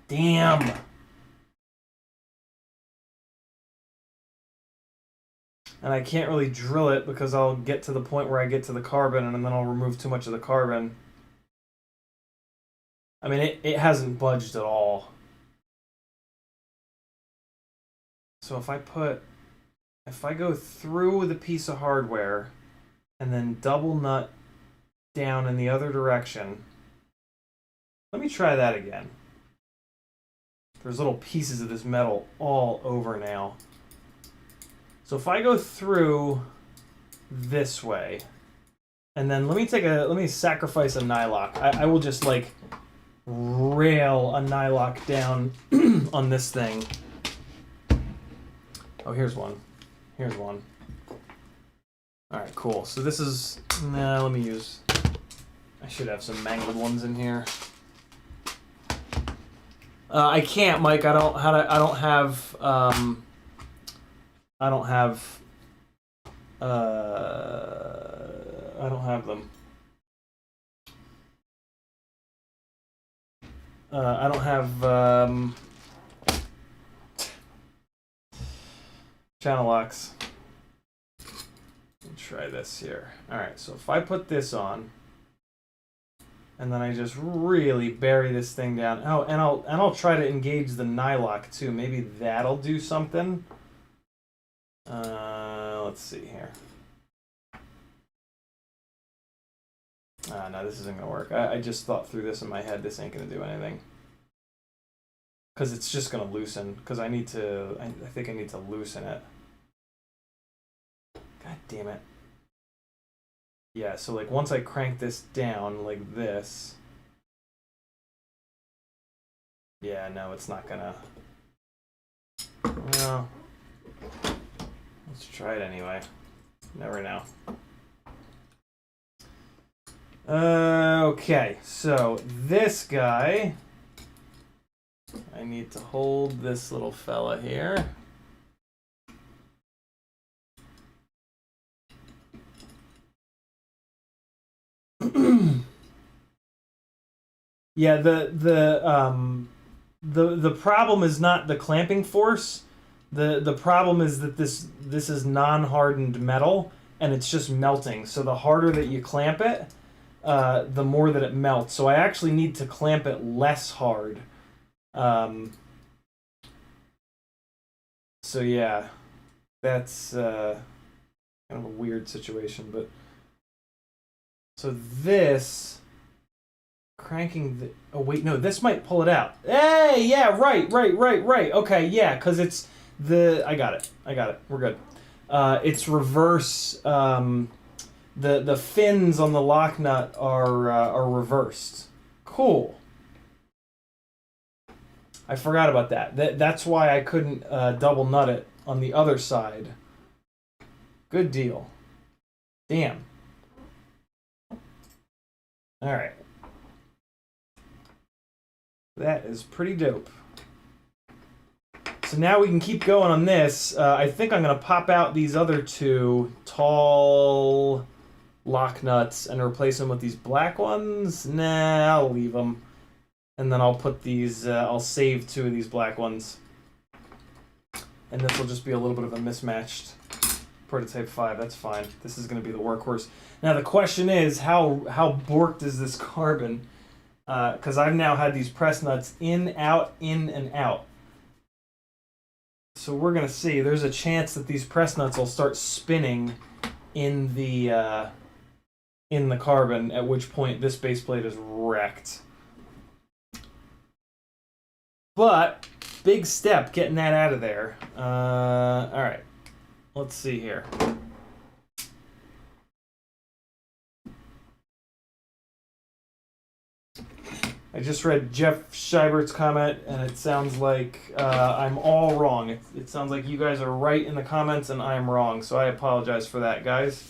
Damn. And I can't really drill it because I'll get to the point where I get to the carbon and then I'll remove too much of the carbon. I mean, it hasn't budged at all. So if I go through the piece of hardware and then double nut down in the other direction. Let me try that again. There's little pieces of this metal all over now. So if I go through this way, and then let me sacrifice a nylock. I will just like rail a nylock down on this thing. Oh, here's one. Here's one. All right, cool. So this is, let me use, I should have some mangled ones in here. I can't, Mike. I don't have them. I don't have channel locks. Let's try this here. All right, so if I put this on, and then I just really bury this thing down. Oh, and I'll try to engage the nylock too. Maybe that'll do something. Let's see here. No, this isn't gonna work. I just thought through this in my head. This ain't gonna do anything. Because it's just gonna loosen. Because I need to. I think I need to loosen it. God damn it. Yeah, so like once I crank this down like this. Yeah, no, it's not gonna. Well, let's try it anyway. Never know. Okay, so this guy, I need to hold this little fella here. Yeah, the problem is not the clamping force. The problem is that this is non-hardened metal and it's just melting. So the harder that you clamp it, the more that it melts. So I actually need to clamp it less hard. So yeah, that's kind of a weird situation. But so this cranking the, oh wait, no, this might pull it out. Hey, yeah, right. Okay, yeah, because it's the, I got it. We're good. It's reverse. The fins on the lock nut are reversed. Cool. I forgot about that. That's why I couldn't double nut it on the other side. Good deal. Damn. All right. That is pretty dope. So now we can keep going on this. I think I'm going to pop out these other two tall lock nuts and replace them with these black ones. Nah, I'll leave them. And then I'll put these, I'll save two of these black ones. And this will just be a little bit of a mismatched prototype 5. That's fine. This is going to be the workhorse. Now the question is, how borked is this carbon? Because I've now had these press nuts in, out, in, and out. So we're going to see. There's a chance that these press nuts will start spinning in the carbon, at which point this base plate is wrecked. But, big step getting that out of there. Alright. Let's see here. I just read Jeff Scheibert's comment, and it sounds like I'm all wrong. It sounds like you guys are right in the comments, and I'm wrong. So I apologize for that, guys.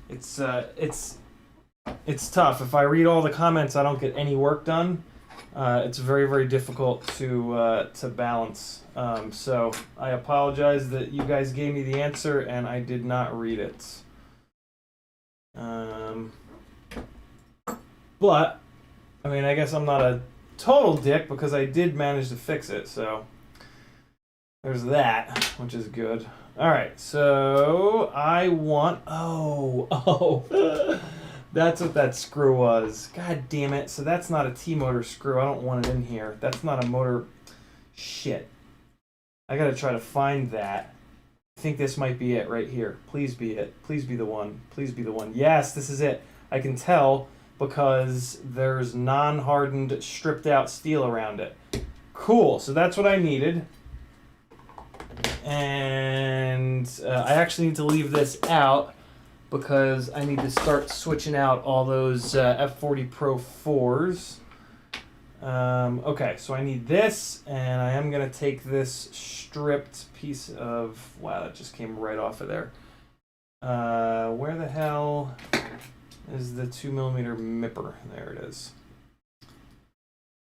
It's tough. If I read all the comments, I don't get any work done. It's very, very difficult to balance. So I apologize that you guys gave me the answer, and I did not read it. But, I mean, I guess I'm not a total dick because I did manage to fix it, so there's that, which is good. Alright, so I want... Oh, that's what that screw was. God damn it. So that's not a T-motor screw. I don't want it in here. That's not a motor... Shit. I gotta try to find that. I think this might be it right here. Please be it. Please be the one. Please be the one. Yes, this is it. I can tell because there's non-hardened, stripped-out steel around it. Cool. So that's what I needed. And I actually need to leave this out because I need to start switching out all those F40 Pro 4s. Okay, so I need this, and I am going to take this stripped piece of... Wow, that just came right off of there. Where the hell is the 2mm MIPper? There it is.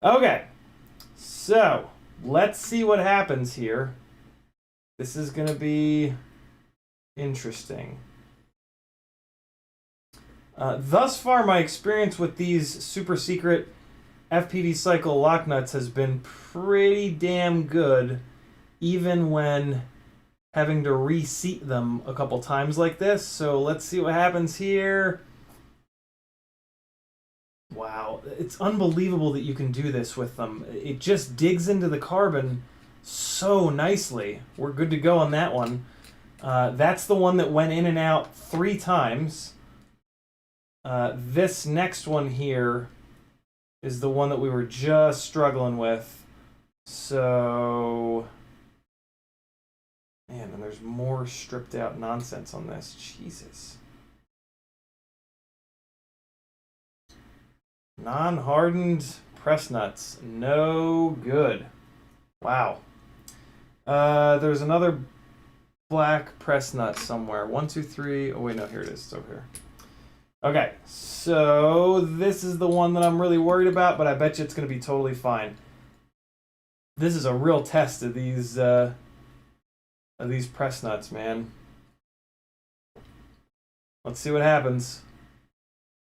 Okay, so let's see what happens here. This is going to be interesting. Thus far, my experience with these super secret FPV cycle lock nuts has been pretty damn good, even when having to reseat them a couple times like this. So let's see what happens here. Wow, it's unbelievable that you can do this with them. It just digs into the carbon so nicely. We're good to go on that one. That's the one that went in and out 3 times. This next one here is the one that we were just struggling with. So, man, and there's more stripped out nonsense on this. Jesus. Non-hardened press nuts. No good. Wow. There's another black press nut somewhere. 1, 2, 3. Oh, wait, no, here it is. It's over here. Okay, so this is the one that I'm really worried about, but I bet you it's going to be totally fine. This is a real test of these press nuts, man. Let's see what happens.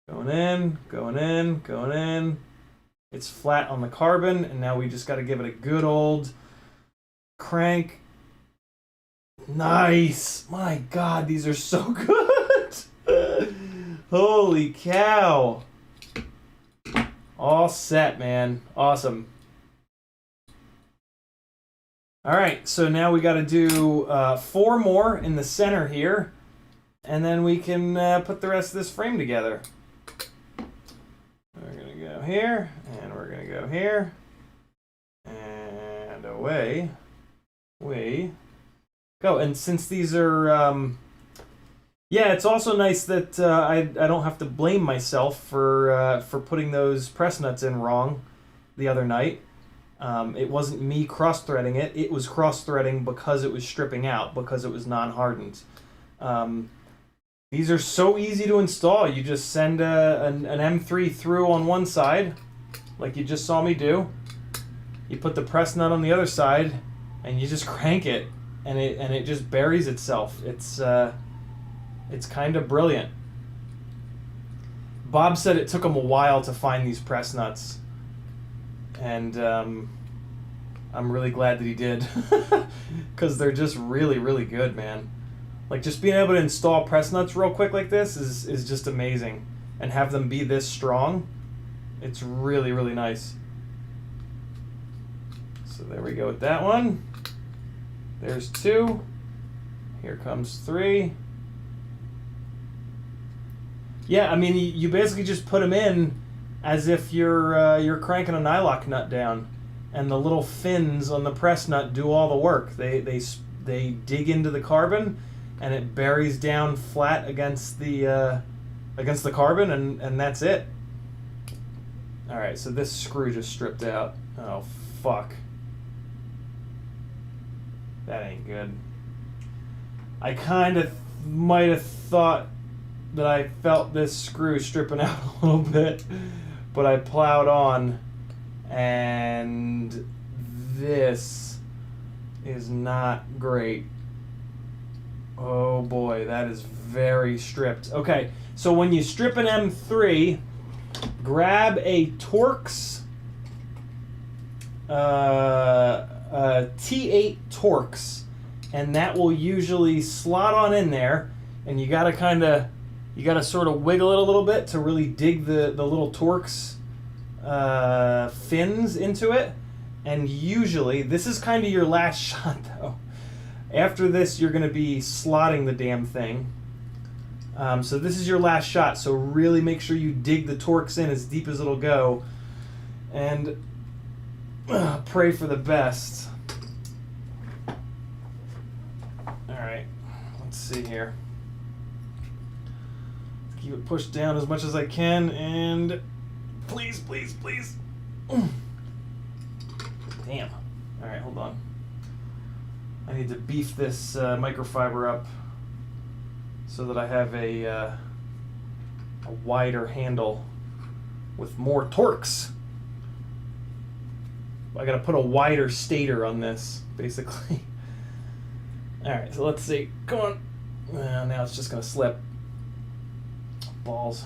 Going in, going in, going in. It's flat on the carbon, and now we just got to give it a good old crank. Nice! My God, these are so good! Holy cow! All set, man. Awesome. Alright, so now we got to do 4 more in the center here, and then we can put the rest of this frame together. We're going to go here, and we're going to go here, and away we go. And since these are... yeah, it's also nice that I don't have to blame myself for putting those press nuts in wrong the other night. It wasn't me cross-threading it. It was cross-threading because it was stripping out, because it was non-hardened. These are so easy to install. You just send an M3 through on one side, like you just saw me do. You put the press nut on the other side, and you just crank it, and it just buries itself. It's kind of brilliant. Bob said it took him a while to find these press nuts, and I'm really glad that he did, because they're just really, really good, man. Like, just being able to install press nuts real quick like this is just amazing, and have them be this strong. It's really, really nice. So there we go with that one. There's 2. Here comes 3. Yeah, I mean, you basically just put them in as if you're cranking a nylock nut down, and the little fins on the press nut do all the work. They dig into the carbon, and it buries down flat against the carbon, and that's it. All right, so this screw just stripped out. Oh fuck, that ain't good. I kind of might have thought that I felt this screw stripping out a little bit, but I plowed on, and this is not great. Oh boy, that is very stripped. Okay, so when you strip an M3, grab a Torx T8 Torx, and that will usually slot on in there, and you gotta sort of wiggle it a little bit to really dig the little Torx fins into it. And usually, this is kind of your last shot though. After this, you're going to be slotting the damn thing. So this is your last shot, so really make sure you dig the Torx in as deep as it'll go, and pray for the best. Alright, let's see here. Keep it pushed down as much as I can, and please, please, please. Damn. All right, hold on. I need to beef this microfiber up so that I have a wider handle with more torques. I gotta put a wider stator on this, basically. All right, so let's see. Come on. Now it's just gonna slip. Balls.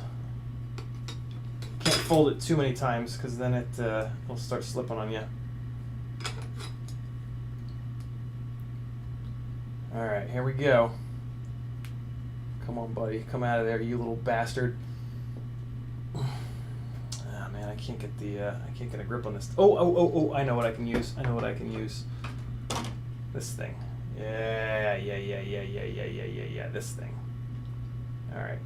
Can't fold it too many times because then it will start slipping on you. All right, here we go. Come on, buddy. Come out of there, you little bastard. Ah, man, I can't get a grip on this. Oh, I know what I can use. This thing. Yeah, this thing. All right.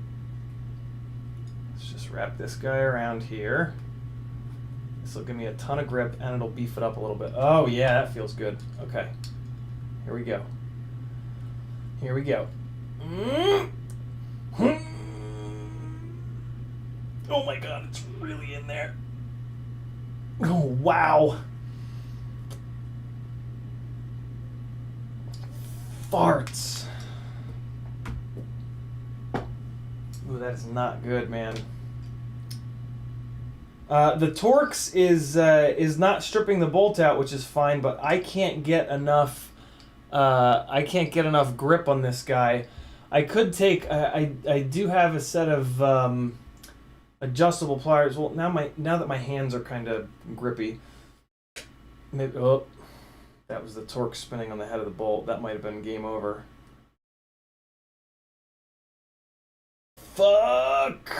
Let's just wrap this guy around here. This will give me a ton of grip and it'll beef it up a little bit. Oh yeah, that feels good. Okay. Here we go. Oh my god, it's really in there. Oh wow. Farts. Ooh, that is not good, man. The Torx is not stripping the bolt out, which is fine, but I can't get enough. I can't get enough grip on this guy. I could take. I do have a set of adjustable pliers. Well, now that my hands are kind of grippy. Maybe. Oh, that was the torque spinning on the head of the bolt. That might have been game over. Fuck.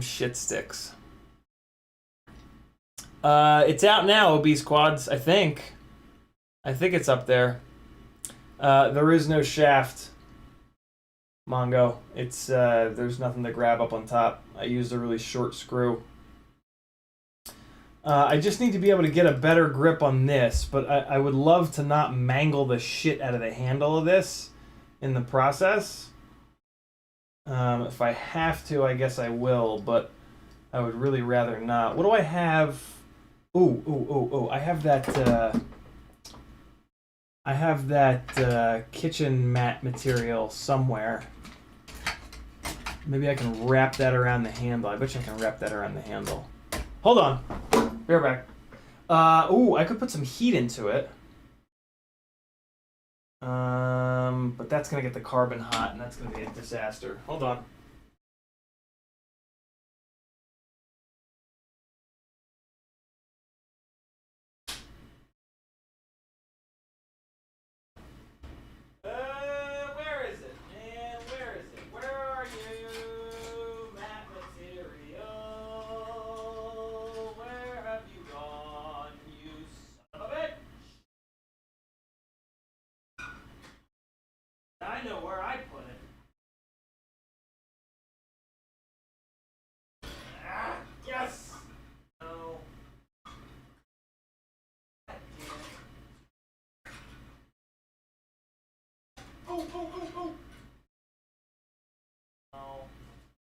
Shit sticks. It's out now, obese quads. I think it's up there. There is no shaft. Mongo. It's there's nothing to grab up on top. I used a really short screw. I just need to be able to get a better grip on this, but I would love to not mangle the shit out of the handle of this in the process. If I have to, I guess I will, but I would really rather not. What do I have? Oh, I have that kitchen mat material somewhere. Maybe I can wrap that around the handle. I bet you I can wrap that around the handle. Hold on. Be right back. I could put some heat into it. But that's gonna get the carbon hot, and that's gonna be a disaster. Hold on. Where is it? And where is it? Where are you, mat material? Where have you gone, you son of a bitch? I know where I put it. Ah, yes! No. God damn it. Oh! Oh.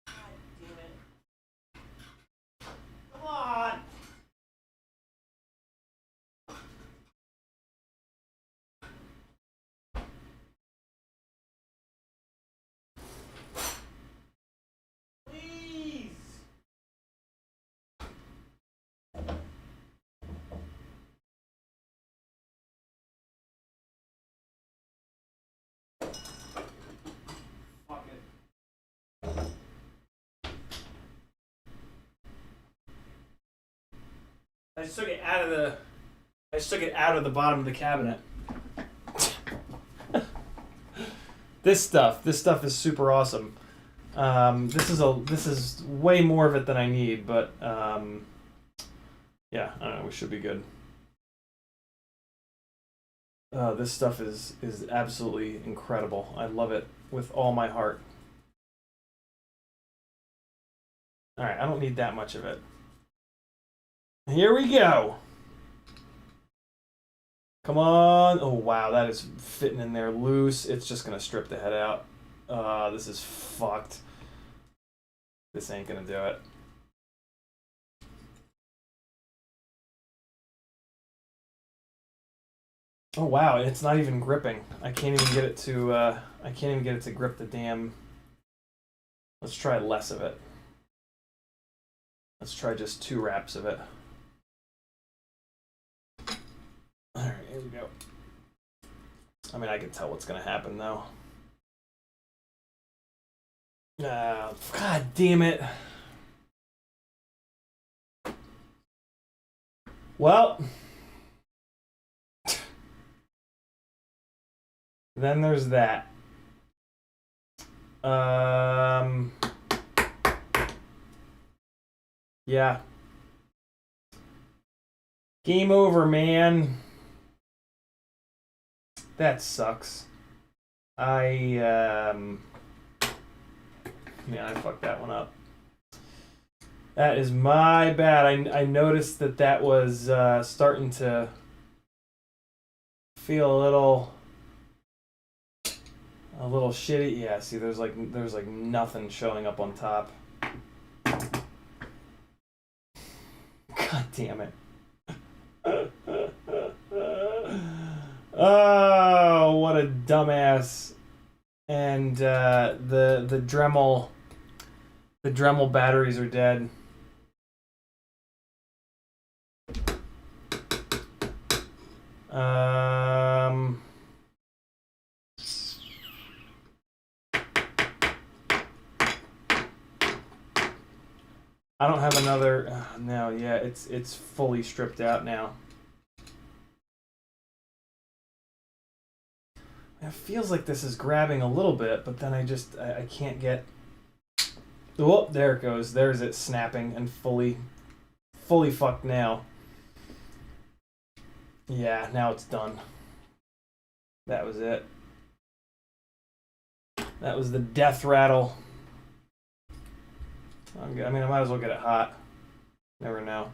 God damn it. Come on! Please! Fuck it. I just took it out of the bottom of the cabinet. This stuff is super awesome. This is way more of it than I need, but yeah, I don't know, we should be good. This stuff is absolutely incredible. I love it with all my heart. All right, I don't need that much of it. Here we go. Come on. Oh, wow, that is fitting in there loose. It's just going to strip the head out. This is fucked. This ain't gonna do it. Oh wow, it's not even gripping. I can't even get it to grip the damn. Let's try less of it. Let's try just 2 wraps of it. Alright, here we go. I mean, I can tell what's gonna happen though. God damn it. Well, then there's that. Yeah. Game over, man. That sucks. Yeah, I fucked that one up. That is my bad. I noticed that was starting to feel a little shitty. Yeah, see, there's like nothing showing up on top. God damn it. Oh, what a dumbass. And the Dremel batteries are dead. I don't have another. No, yeah, it's fully stripped out now. It feels like this is grabbing a little bit, but then I can't get. Oh, there it goes. There's it snapping and fully fucked now. Yeah, now it's done. That was it. That was the death rattle. I mean, I might as well get it hot. Never know.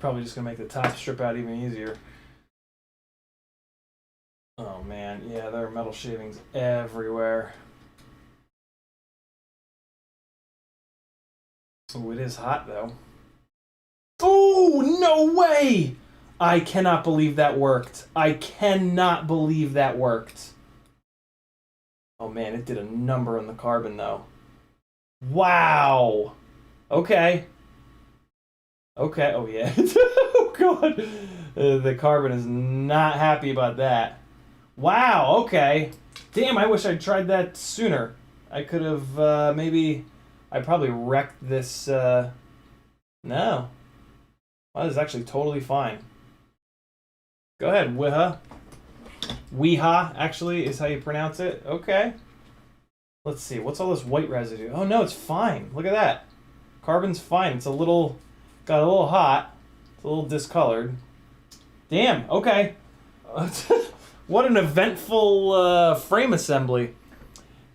Probably just gonna make the top strip out even easier. Oh man, yeah, there are metal shavings everywhere. Oh, it is hot though. Oh, no way! I cannot believe that worked. I cannot believe that worked. Oh man, it did a number on the carbon though. Wow. Okay. Okay, oh yeah. Oh god. The carbon is not happy about that. Wow, okay. Damn, I wish I'd tried that sooner. I could have, maybe... I probably wrecked this, No. Well, this is actually totally fine. Go ahead, Wiha. Wiha, actually, is how you pronounce it. Okay. Let's see, what's all this white residue? Oh no, it's fine. Look at that. Carbon's fine. It's a little... Got a little hot. It's a little discolored. Damn, okay. What an eventful frame assembly.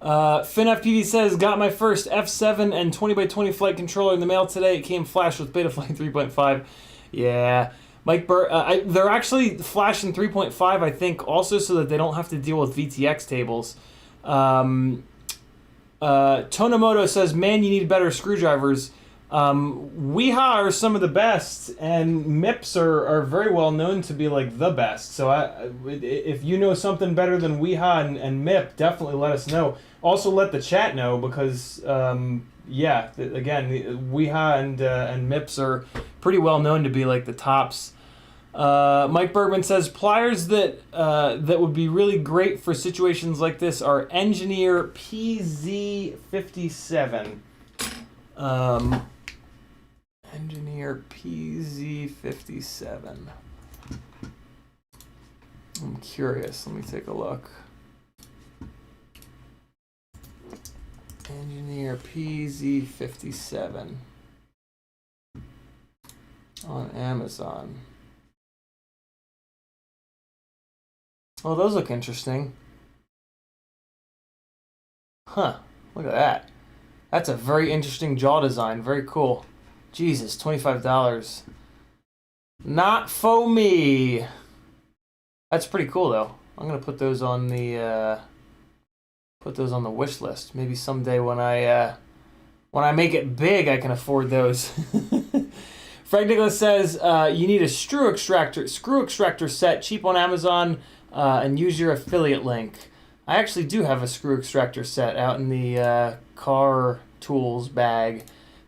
FinFPV says, got my first F7 and 20x20 flight controller in the mail today. It came flashed with Betaflight 3.5. Yeah. Mike Burr, they're actually flashed in 3.5, I think, also so that they don't have to deal with VTX tables. Tonomoto says, man, you need better screwdrivers. Wiha are some of the best, and MIPS are very well known to be like the best. So if you know something better than Wiha and MIP, definitely let us know. Also let the chat know because yeah, again, Wiha and MIPS are pretty well known to be like the tops. Mike Bergman says pliers that would be really great for situations like this are Engineer PZ57. Engineer PZ57. I'm curious. Let me take a look. Engineer PZ57 on Amazon. Oh, those look interesting. Huh. Look at that. That's a very interesting jaw design. Very cool. Jesus, $25. Not for me. That's pretty cool though. I'm gonna put those on the wish list. Maybe someday when I make it big, I can afford those. Frank Nicholas says you need a screw extractor set, cheap on Amazon, and use your affiliate link. I actually do have a screw extractor set out in the car tools bag.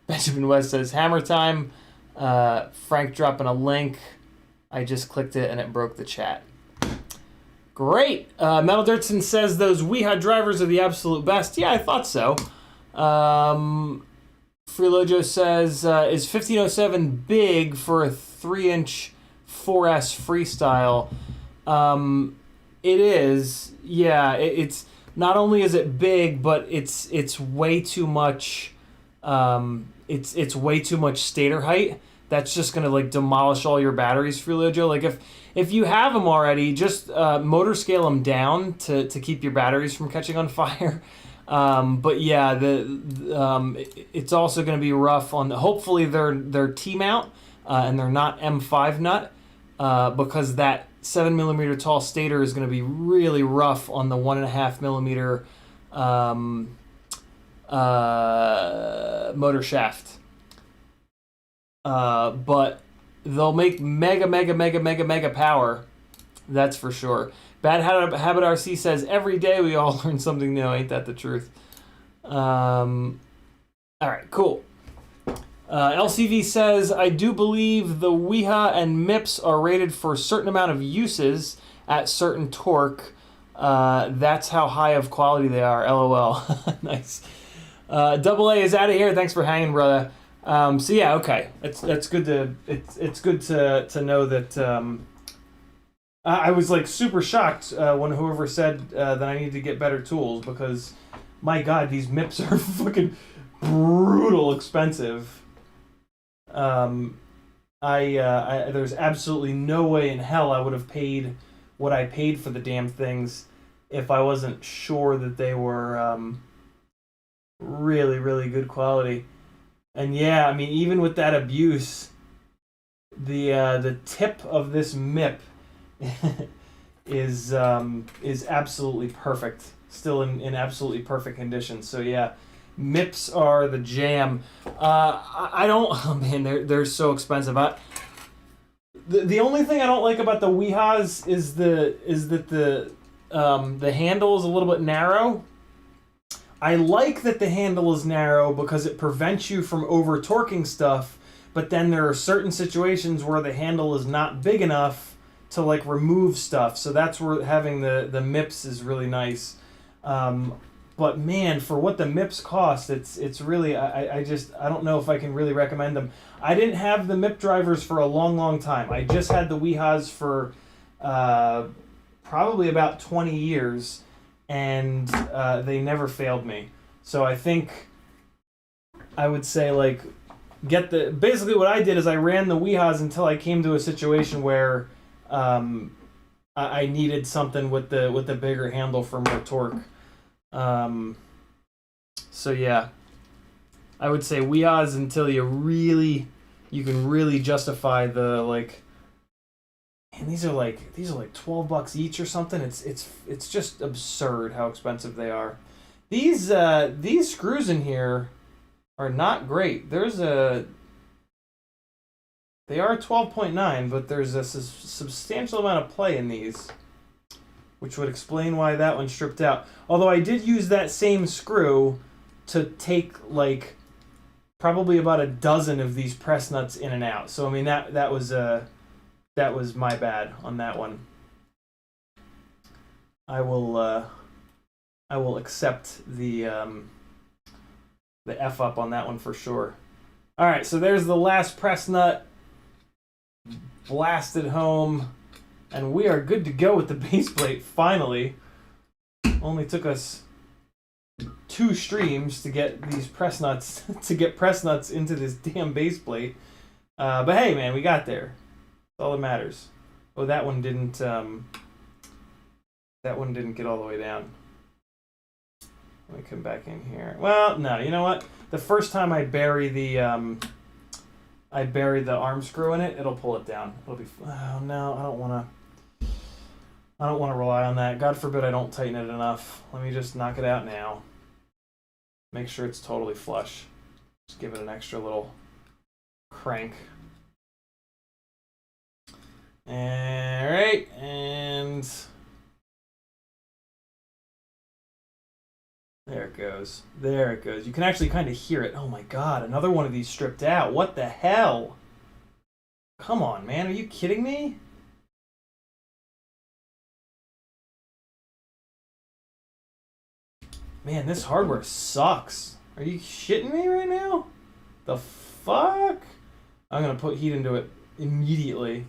Benjamin West says hammer time. Frank dropping a link. I just clicked it and it broke the chat. Great. Metal Dirtson says those Weeha drivers are the absolute best. Yeah, I thought so. Freelojo says, is 1507 big for a 3-inch 4S freestyle? It is. Yeah, it's not only is it big, but it's way too much. It's way too much stator height. That's just gonna like demolish all your batteries, Freelojo. Like if you have them already, just motor scale them down to keep your batteries from catching on fire. But yeah, it's also going to be rough on. Hopefully, they're T-mount and they're not M5 nut because that 7mm tall stator is going to be really rough on the 1.5mm motor shaft. But they'll make mega power. That's for sure. Bad Habit RC says, every day we all learn something new. Ain't that the truth? All right, cool. LCV says, I do believe the Weeha and MIPS are rated for a certain amount of uses at certain torque. That's how high of quality they are. LOL. Nice. Double A is out of here. Thanks for hanging, brother. So yeah, okay. It's good to know that. I was like super shocked when whoever said that I need to get better tools because, my God, these MIPS are fucking brutal expensive. There's absolutely no way in hell I would have paid what I paid for the damn things if I wasn't sure that they were really, really good quality. And yeah, I mean, even with that abuse, the tip of this MIP is absolutely perfect, still in absolutely perfect condition. So yeah, MIPS are the jam. I don't. Oh man, they're so expensive. The only thing I don't like about the Weehas is that the handle is a little bit narrow. I like that the handle is narrow because it prevents you from over torquing stuff. But then there are certain situations where the handle is not big enough to like remove stuff, so that's where having the MIPS is really nice. But man, for what the MIPS cost, it's really I don't know if I can really recommend them. I didn't have the MIP drivers for a long time. I just had the Weehas for probably about 20 years, and they never failed me. So I think I would say like basically what I did is I ran the Weehas until I came to a situation where I needed something with the bigger handle for more torque. So yeah, I would say Weehas until you can really justify the like. And these are like $12 each or something. It's just absurd how expensive they are. These screws in here are not great. They are 12.9, but there's a substantial amount of play in these, which would explain why that one's stripped out. Although I did use that same screw to take like probably about a dozen of these press nuts in and out. So I mean that was my bad on that one. I will accept the F up on that one for sure. All right, so there's the last press nut blasted home, and we are good to go with the base plate finally. Only took us 2 streams to get these press nuts into this damn base plate. But hey, man, we got there. That's all that matters. Oh, that one didn't That one didn't get all the way down. Let me come back in here. Well, no, you know what? The first time I bury the arm screw in it, it'll pull it down. It'll be. Oh no, I don't want to rely on that. God forbid I don't tighten it enough. Let me just knock it out now. Make sure it's totally flush. Just give it an extra little crank. All right, and there it goes. There it goes. You can actually kind of hear it. Oh my God, another one of these stripped out. What the hell? Come on, man. Are you kidding me? Man, this hardware sucks. Are you shitting me right now? The fuck? I'm gonna put heat into it immediately.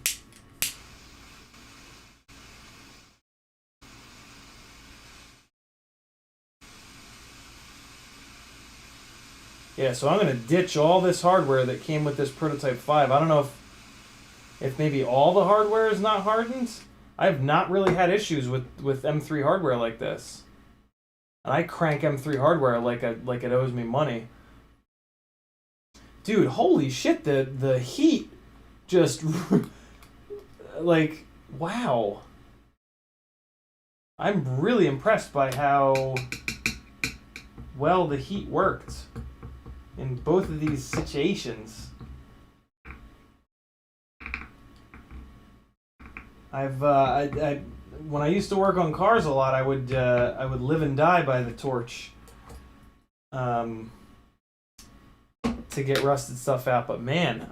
Yeah, so I'm gonna ditch all this hardware that came with this prototype 5. I don't know if maybe all the hardware is not hardened. I've not really had issues with M3 hardware like this. And I crank M3 hardware like it owes me money. Dude, holy shit, the heat just like, wow. I'm really impressed by how well the heat worked in both of these situations. When I used to work on cars a lot, I would live and die by the torch to get rusted stuff out. But man,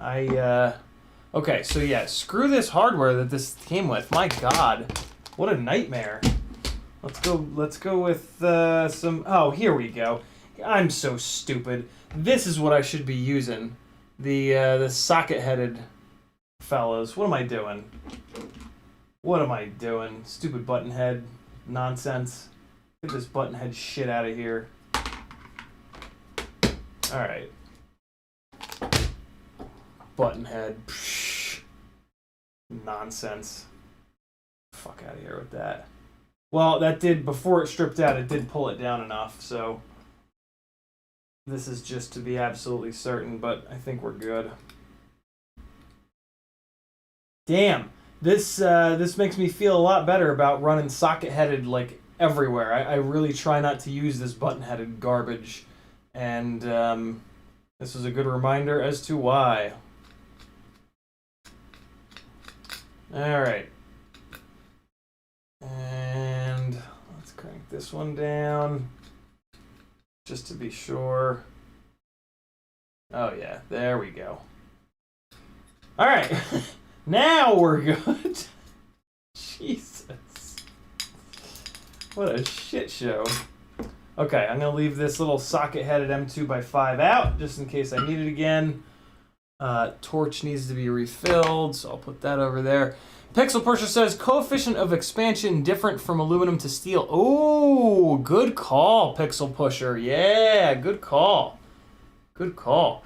okay, so yeah, screw this hardware that this came with. My God, what a nightmare. Let's go with some. Oh, here we go. I'm so stupid. This is what I should be using. The socket-headed fellows. What am I doing? What am I doing? Stupid button head nonsense. Get this button head shit out of here. Alright. Button head. Psh. Nonsense. Fuck out of here with that. Well, that did, before it stripped out, it did pull it down enough, so this is just to be absolutely certain, but I think we're good. Damn. This makes me feel a lot better about running socket-headed like everywhere. I really try not to use this button-headed garbage, and this is a good reminder as to why. All right, and let's crank this one down just to be sure. Oh yeah, there we go. All right. Now we're good. Jesus. What a shit show. Okay, I'm going to leave this little socket-headed M2x5 out, just in case I need it again. Torch needs to be refilled, so I'll put that over there. Pixel Pusher says, coefficient of expansion different from aluminum to steel. Oh, good call, Pixel Pusher. Yeah, good call. Good call.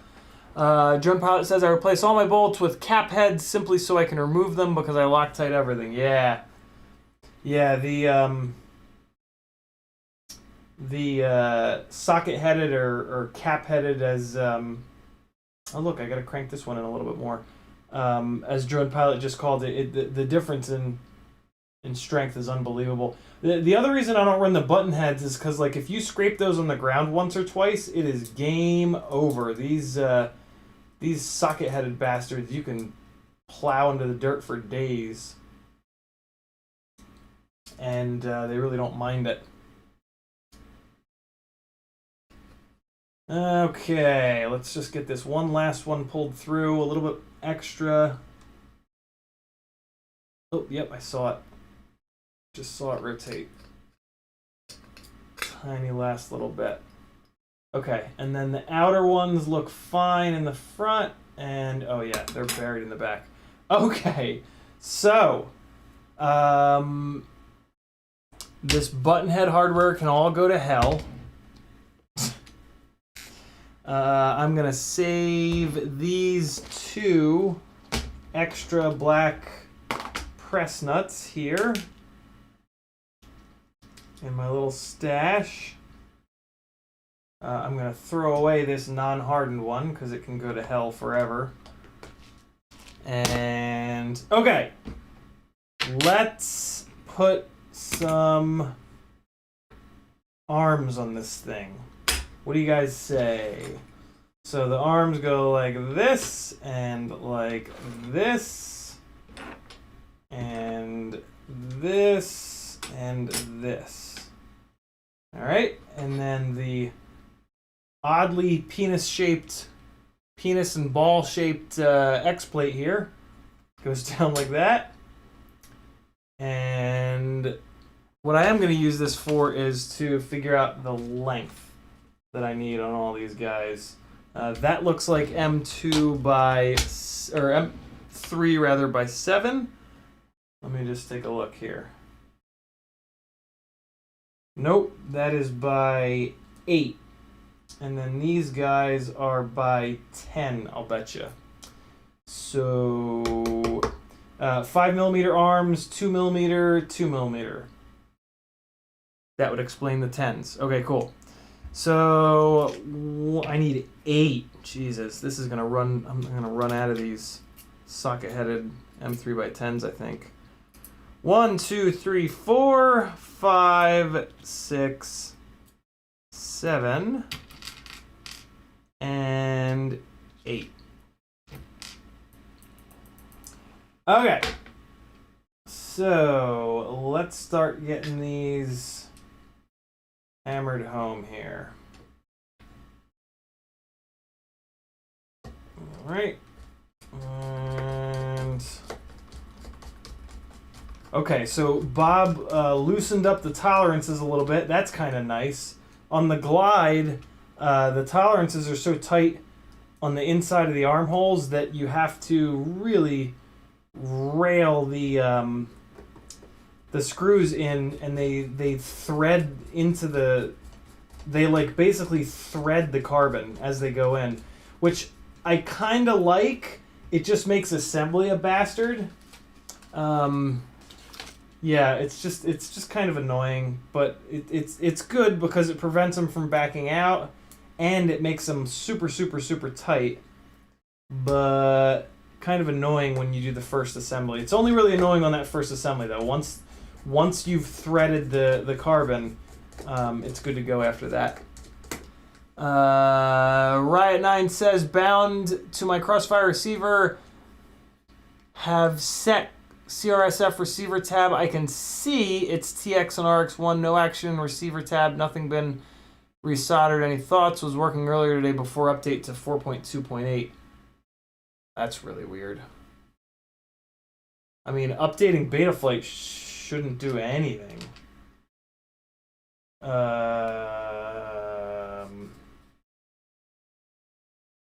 Drone Pilot says, I replace all my bolts with cap heads simply so I can remove them because I Loctite everything. Yeah. Yeah, the socket-headed or cap-headed as... oh, look, I got to crank this one in a little bit more. As Drone Pilot just called it, the difference in strength is unbelievable. The other reason I don't run the button heads is because, like, if you scrape those on the ground once or twice, it is game over. These socket-headed bastards, you can plow into the dirt for days. And they really don't mind it. Okay, let's just get this one last one pulled through. A little bit extra. Oh, yep, I saw it. Just saw it rotate. Tiny last little bit. Okay, and then the outer ones look fine in the front, and oh yeah, they're buried in the back. Okay, so this button head hardware can all go to hell. I'm gonna save these two extra black press nuts here. in my little stash. I'm going to throw away this non-hardened one because it can go to hell forever. And, okay. Let's put some arms on this thing. What do you guys say? So the arms go like this, and like this, and this, and this. Alright, and then the oddly penis and ball-shaped X-plate here goes down like that. And what I am going to use this for is to figure out the length that I need on all these guys. That looks like M2 by, or M3 rather, by 7. Let me just take a look here. Nope, that is by 8. And then these guys are by 10, I'll betcha. So 5mm arms, 2mm, 2mm. That would explain the 10s. Okay, cool. So I need 8. Jesus, this is gonna run. I'm gonna run out of these socket-headed M3 by 10s, I think. 1, 2, 3, 4, 5, 6, 7, and 8. Okay. So let's start getting these hammered home here. All right. And okay, so Bob loosened up the tolerances a little bit. That's kind of nice. On the glide, the tolerances are so tight on the inside of the armholes that you have to really rail the screws in, and they thread into the, they like basically thread the carbon as they go in, which I kind of like. It just makes assembly a bastard. Yeah, it's just kind of annoying, but it's good because it prevents them from backing out, and it makes them super tight. But kind of annoying when you do the first assembly. It's only really annoying on that first assembly though. Once you've threaded the carbon, it's good to go after that. Riot9 says, bound to my Crossfire receiver, have set CRSF receiver tab. I can see it's TX and RX1, no action, receiver tab, nothing been resoldered. Any thoughts? Was working earlier today before update to 4.2.8. That's really weird. I mean, updating Betaflight shouldn't do anything.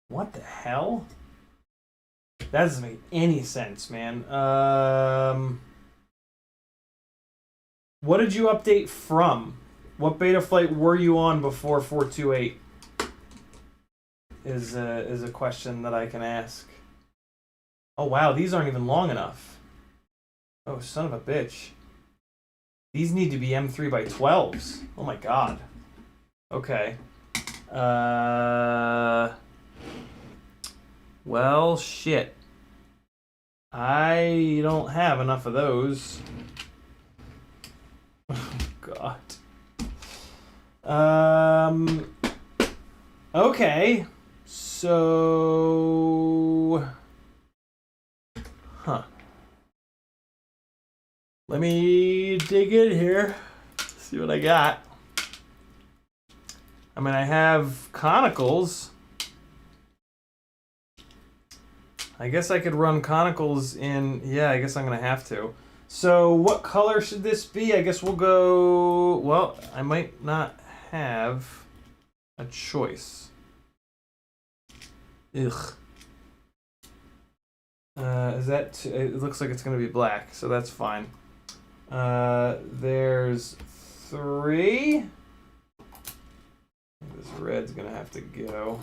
What the hell? That doesn't make any sense, man. What did you update from? What Betaflight were you on before 4.2.8? Is a question that I can ask. Oh wow, these aren't even long enough. Oh, son of a bitch. These need to be M3 by 12s. Oh my god. Okay. Well, shit. I don't have enough of those. Oh god. Okay. So... Huh. Let me dig in here. See what I got. I mean, I have conicals. I guess I could run conicals in... Yeah, I guess I'm going to have to. So what color should this be? I guess we'll go... Well, I might not have a choice. Ugh. Is that... It looks like it's going to be black, so that's fine. There's 3. This red's going to have to go.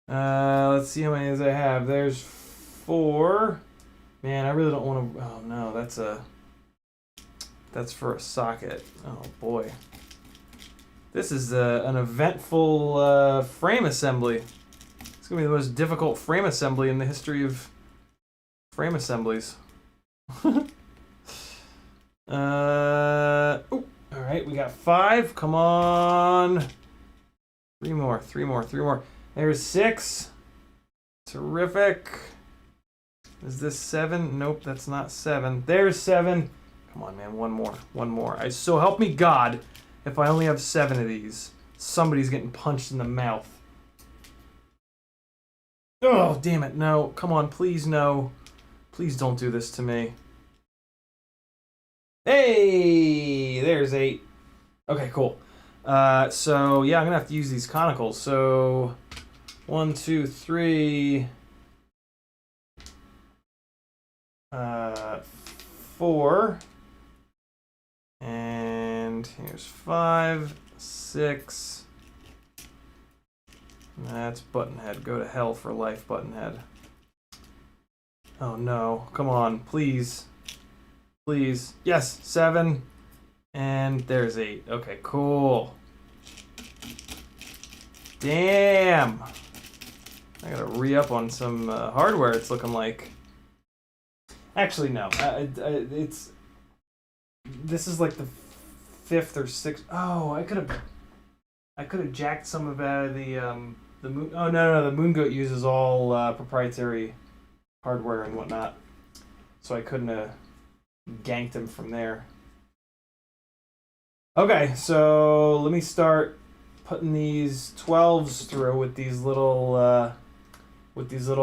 Let's see how many as I have. There's 4. Man, I really don't want to... Oh, no, that's a... That's for a socket. Oh boy. This is an eventful frame assembly. It's gonna be the most difficult frame assembly in the history of frame assemblies. All right, we got 5. Come on. 3 more, 3 more, 3 more. There's 6. Terrific. Is this 7? Nope, that's not 7. There's 7. Come on, man. 1 more. 1 more. So help me God, if I only have 7 of these, somebody's getting punched in the mouth. Oh, damn it. No. Come on, please, no. Please don't do this to me. Hey! There's 8. Okay, cool. So, yeah, I'm going to have to use these conicals. So, 1, 2, 3... 4, and here's 5, 6. That's Buttonhead. Go to hell for life, Buttonhead. Oh no! Come on, please, please. Yes, 7, and there's 8. Okay, cool. Damn! I gotta re-up on some hardware. It's looking like. Actually, no. This is like the 5th or 6th. Oh, I could have jacked some of the moon. Oh no, the Moon Goat uses all proprietary hardware and whatnot, so I couldn't have ganked him from there. Okay, so let me start putting these 12s through with these little. This is what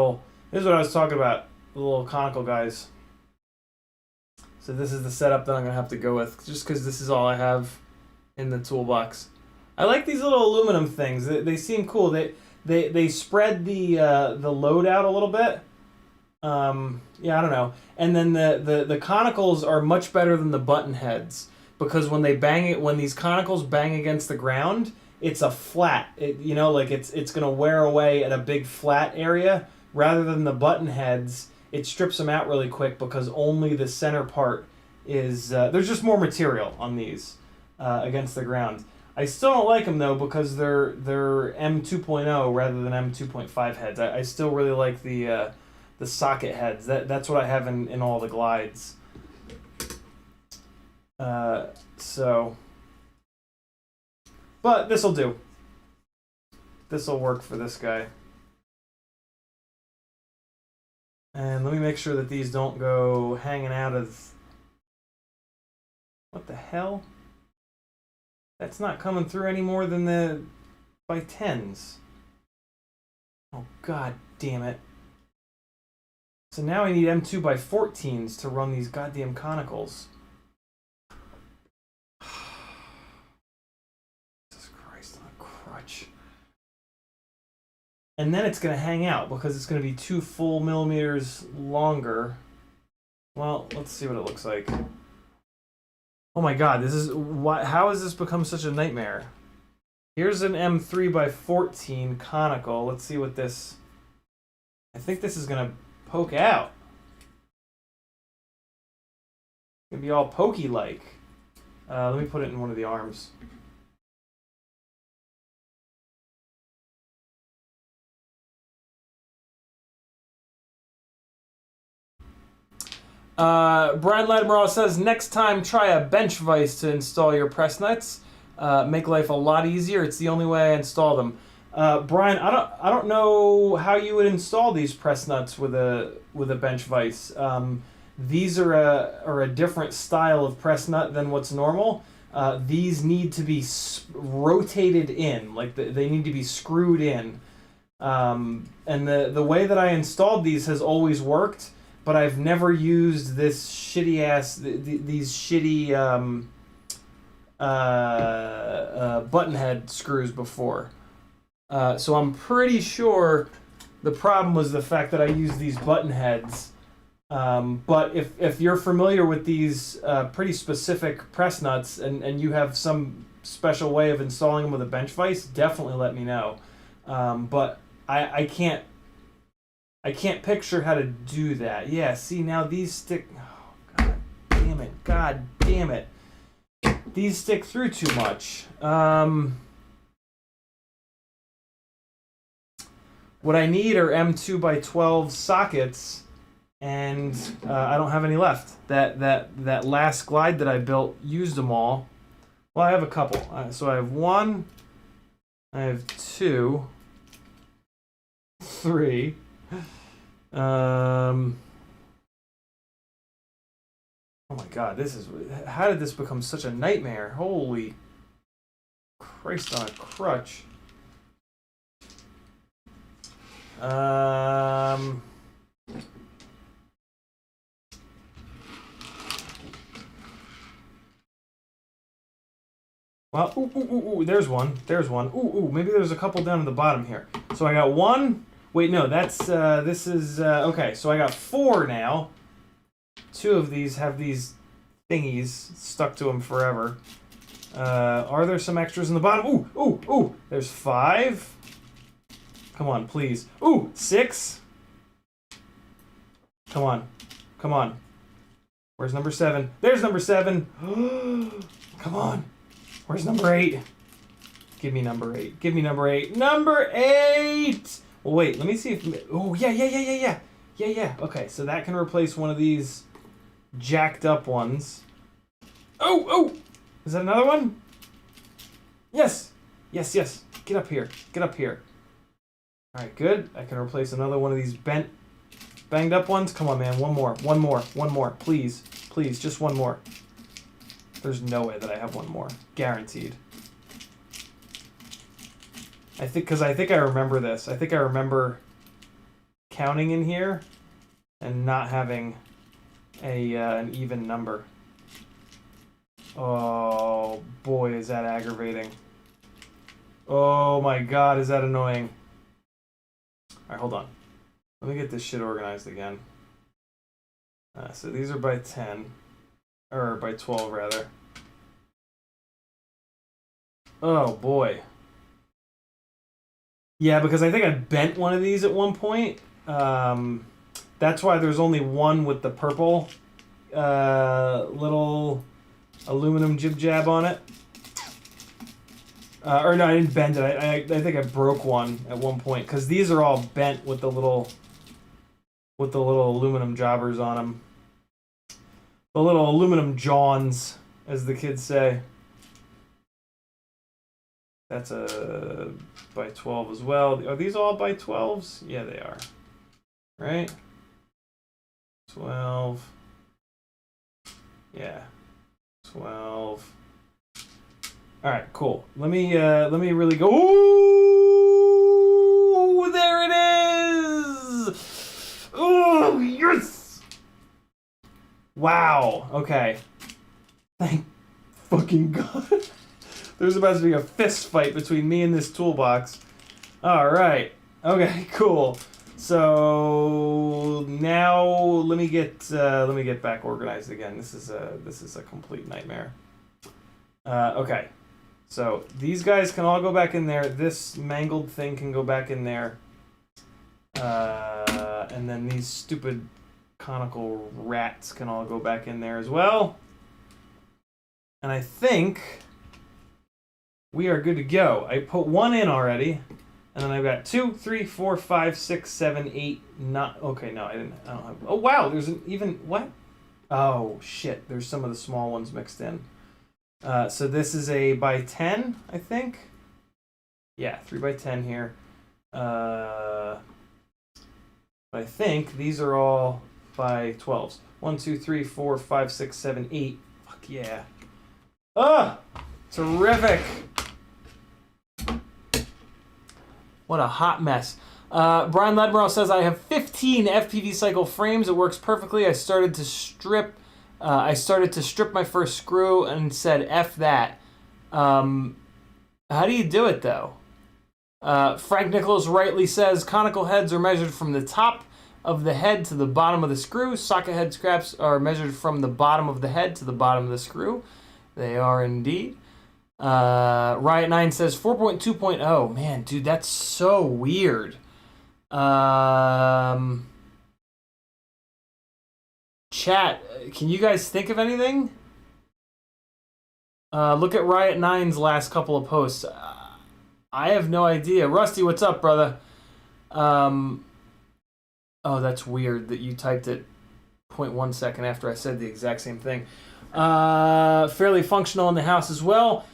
I was talking about. The little conical guys. So this is the setup that I'm going to have to go with, just because this is all I have in the toolbox. I like these little aluminum things. They seem cool. They spread the load out a little bit. Yeah, I don't know. And then the conicals are much better than the button heads, because when these conicals bang against the ground, it's a flat. It's going to wear away at a big flat area, rather than the button heads. It strips them out really quick because only the center part is... there's just more material on these against the ground. I still don't like them, though, because they're M2.0 rather than M2.5 heads. I still really like the socket heads. That's what I have in all the glides. So... But this'll do. This'll work for this guy. And let me make sure that these don't go hanging out of... What the hell? That's not coming through any more than the by 10s. Oh, god damn it. So now I need M2 by 14s to run these goddamn conicals. Jesus Christ, on a crutch. And then it's going to hang out because it's going to be 2 full millimeters longer. Well, let's see what it looks like. Oh my god, how has this become such a nightmare? Here's an M3 by 14 conical. Let's see what this... I think this is going to poke out. It's going to be all pokey-like. Let me put it in one of the arms. Brian Lattimore says, next time try a bench vise to install your press nuts. Make life a lot easier. It's the only way I install them. Brian, I don't know how you would install these press nuts with a bench vise. These are a different style of press nut than what's normal. These need to be rotated in, like they need to be screwed in. And the way that I installed these has always worked. But I've never used this shitty ass, these shitty button head screws before. So I'm pretty sure the problem was the fact that I used these button heads. But if you're familiar with these pretty specific press nuts and you have some special way of installing them with a bench vise, definitely let me know. But I can't picture how to do that. Yeah, see, now these stick... Oh, god damn it. God damn it. these stick through too much. What I need are M2x12 sockets, and I don't have any left. That last glide that I built used them all. Well, I have a couple. So I have one, I have two, three. Oh my god, this is... How did this become such a nightmare? Holy Christ on a crutch. Well, ooh, there's one. There's one. Ooh, maybe there's a couple down at the bottom here. So I got one. Wait, no, that's, this is, okay, so I got four now. Two of these have these thingies stuck to them forever. Are there some extras in the bottom? Ooh, there's 5. Come on, please. Ooh, 6. Come on. Where's number 7? There's number 7. Come on. Where's number 8? Give me number 8. Give me number 8. Number 8! Well, wait, let me see if... Oh, yeah. Okay, so that can replace one of these jacked up ones. Oh! Is that another one? Yes. Get up here. Alright, good. I can replace another one of these banged up ones. Come on, man. One more. Please, just one more. There's no way that I have one more. Guaranteed. I think I remember this. I think I remember counting in here and not having an even number. Oh boy, is that aggravating. Oh my god, is that annoying. Alright, hold on. Let me get this shit organized again. So these are by 10. Or by 12, rather. Oh boy. Yeah, because I think I bent one of these at one point. That's why there's only one with the purple little aluminum jib-jab on it. Or no, I didn't bend it. I think I broke one at one point because these are all bent with the little aluminum jobbers on them. The little aluminum Johns, as the kids say. That's a by 12 as well. Are these all by 12s? Yeah, they are. Right? 12. Yeah. 12. All right, cool. Let me really go. Ooh, there it is. Oh, yes. Wow. Okay. Thank fucking God. There's about to be a fist fight between me and this toolbox. All right. Okay. Cool. So now let me get back organized again. This is a complete nightmare. Okay. So these guys can all go back in there. This mangled thing can go back in there. And then these stupid conical rats can all go back in there as well. And I think we are good to go. I put one in already. And then I've got 2, 3, 4, 5, 6, 7, 8, 9. Okay, no, I don't have... Oh, wow, there's an even... What? Oh, shit. There's some of the small ones mixed in. So this is a by 10, I think. Yeah, 3 by 10 here. I think these are all by 12s. 1, 2, 3, 4, 5, 6, 7, 8. Fuck yeah. Ah! Terrific! What a hot mess. Brian Ledmore says, I have 15 FPV cycle frames. It works perfectly. I started to strip my first screw and said, F that. How do you do it, though? Frank Nichols rightly says, conical heads are measured from the top of the head to the bottom of the screw. Socket head scraps are measured from the bottom of the head to the bottom of the screw. They are indeed. Riot9 says 4.2.0. Man, dude, that's so weird. Chat, can you guys think of anything? Look at Riot 9's last couple of posts. I have no idea. Rusty, what's up, brother? Oh, that's weird that you typed it 0.1 second after I said the exact same thing. Fairly functional in the house as well.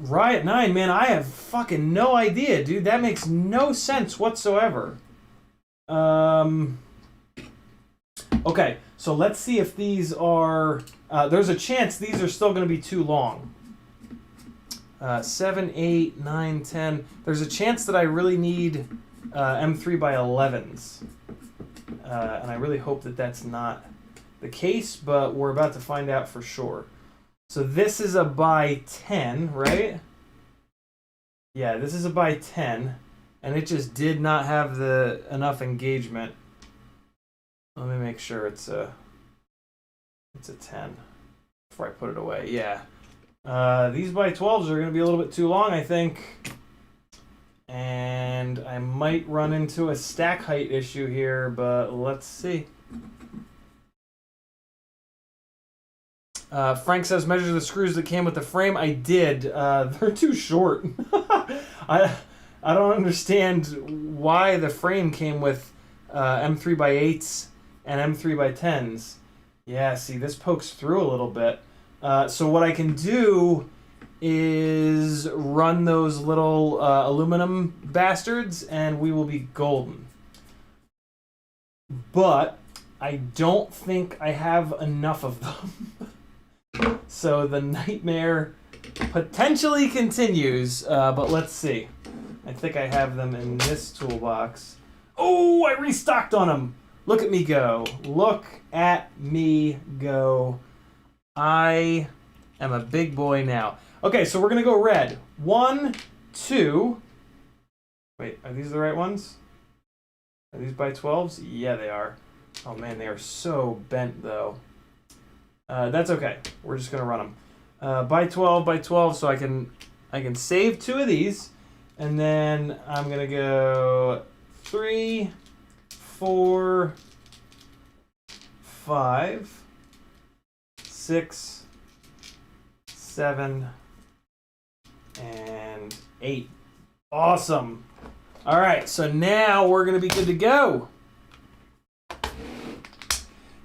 Riot 9, man, I have fucking no idea, dude. That makes no sense whatsoever. Okay, so let's see if these are... there's a chance these are still going to be too long. 7, 8, 9, 10. There's a chance that I really need M3 by 11s. And I really hope that that's not the case, but we're about to find out for sure. So this is a by 10, right? Yeah, this is a by 10, and it just did not have the enough engagement. Let me make sure it's a 10 before I put it away. Yeah. These by 12s are going to be a little bit too long, I think. And I might run into a stack height issue here, but let's see. Frank says, measure the screws that came with the frame. I did. They're too short. I don't understand why the frame came with M3 by 8s and M3 by 10s. Yeah, see, this pokes through a little bit. So what I can do is run those little aluminum bastards, and we will be golden. But I don't think I have enough of them. So the nightmare potentially continues, but let's see. I think I have them in this toolbox. Oh, I restocked on them. Look at me go. Look at me go. I am a big boy now. Okay, so we're going to go red. 1, 2. Wait, are these the right ones? Are these by 12s? Yeah, they are. Oh, man, they are so bent, though. That's okay. We're just going to run them. By 12, so I can save 2 of these. And then I'm going to go 3, 4, 5, 6, 7, and 8. Awesome. All right, so now we're going to be good to go.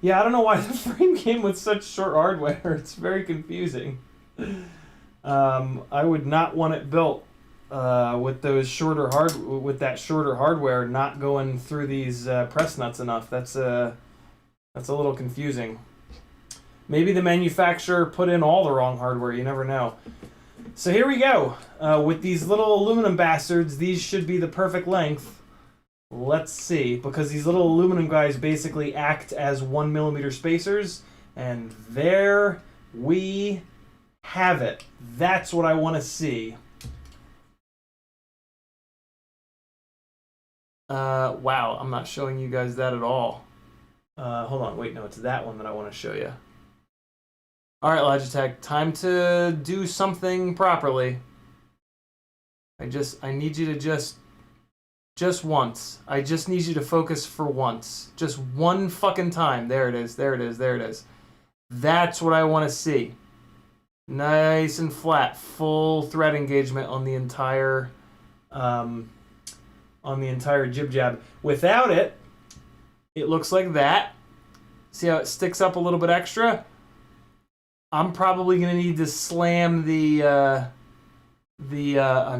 Yeah, I don't know why the frame came with such short hardware. It's very confusing. I would not want it built with those with that shorter hardware not going through these press nuts enough. That's a little confusing. Maybe the manufacturer put in all the wrong hardware. You never know. So here we go. With these little aluminum bastards, these should be the perfect length. Let's see, because these little aluminum guys basically act as 1mm spacers, and there we have it. That's what I want to see. Wow, I'm not showing you guys that at all. Hold on, wait, no, it's that one that I want to show you. All right, Logitech, time to do something properly. I need you to just once. I just need you to focus for once. Just one fucking time. There it is, there it is, there it is. That's what I want to see. Nice and flat, full thread engagement on the entire jib jab. Without it, it looks like that. See how it sticks up a little bit extra? I'm probably gonna need to slam I'm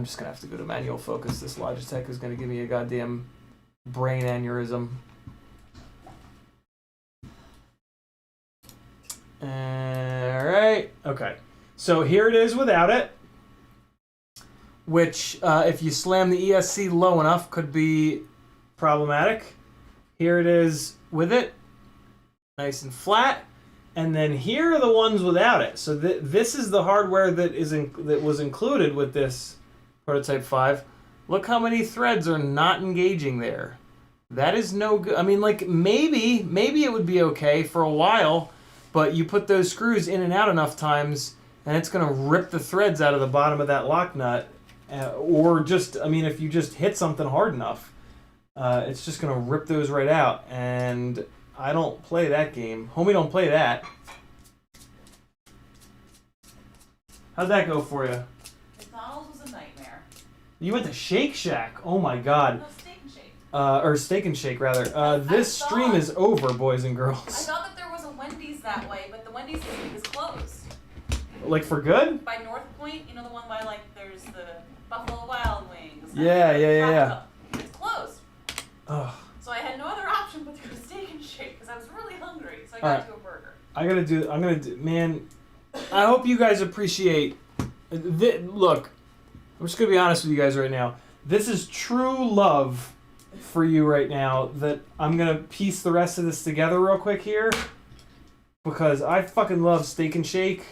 just gonna have to go to manual focus. This Logitech is gonna give me a goddamn brain aneurysm. Alright, okay. So here it is without it, which if you slam the ESC low enough could be problematic. Here it is with it, nice and flat. And then here are the ones without it. So this is the hardware that was included with this Prototype 5. Look how many threads are not engaging there. That is no good. I mean, like, maybe it would be okay for a while, but you put those screws in and out enough times, and it's going to rip the threads out of the bottom of that lock nut. Or just, I mean, if you just hit something hard enough, it's just going to rip those right out. And I don't play that game. Homie don't play that. How'd that go for you? McDonald's was a nightmare. You went to Shake Shack. Oh my God. No, Steak and Shake. Or Steak and Shake rather. This stream is over, boys and I girls. thought that there was a Wendy's that way, but the Wendy's this week is closed. Like for good? By North Point, you know the one by like there's the Buffalo Wild Wings. Yeah. It's closed. Ugh. So I had no other option but to go to Steak and Shake because I was really hungry. So I got Alright. to a burger. I'm gonna do, man, I hope you guys appreciate, look, I'm just gonna be honest with you guys right now. This is true love for you right now that I'm gonna piece the rest of this together real quick here. Because I fucking love Steak and Shake.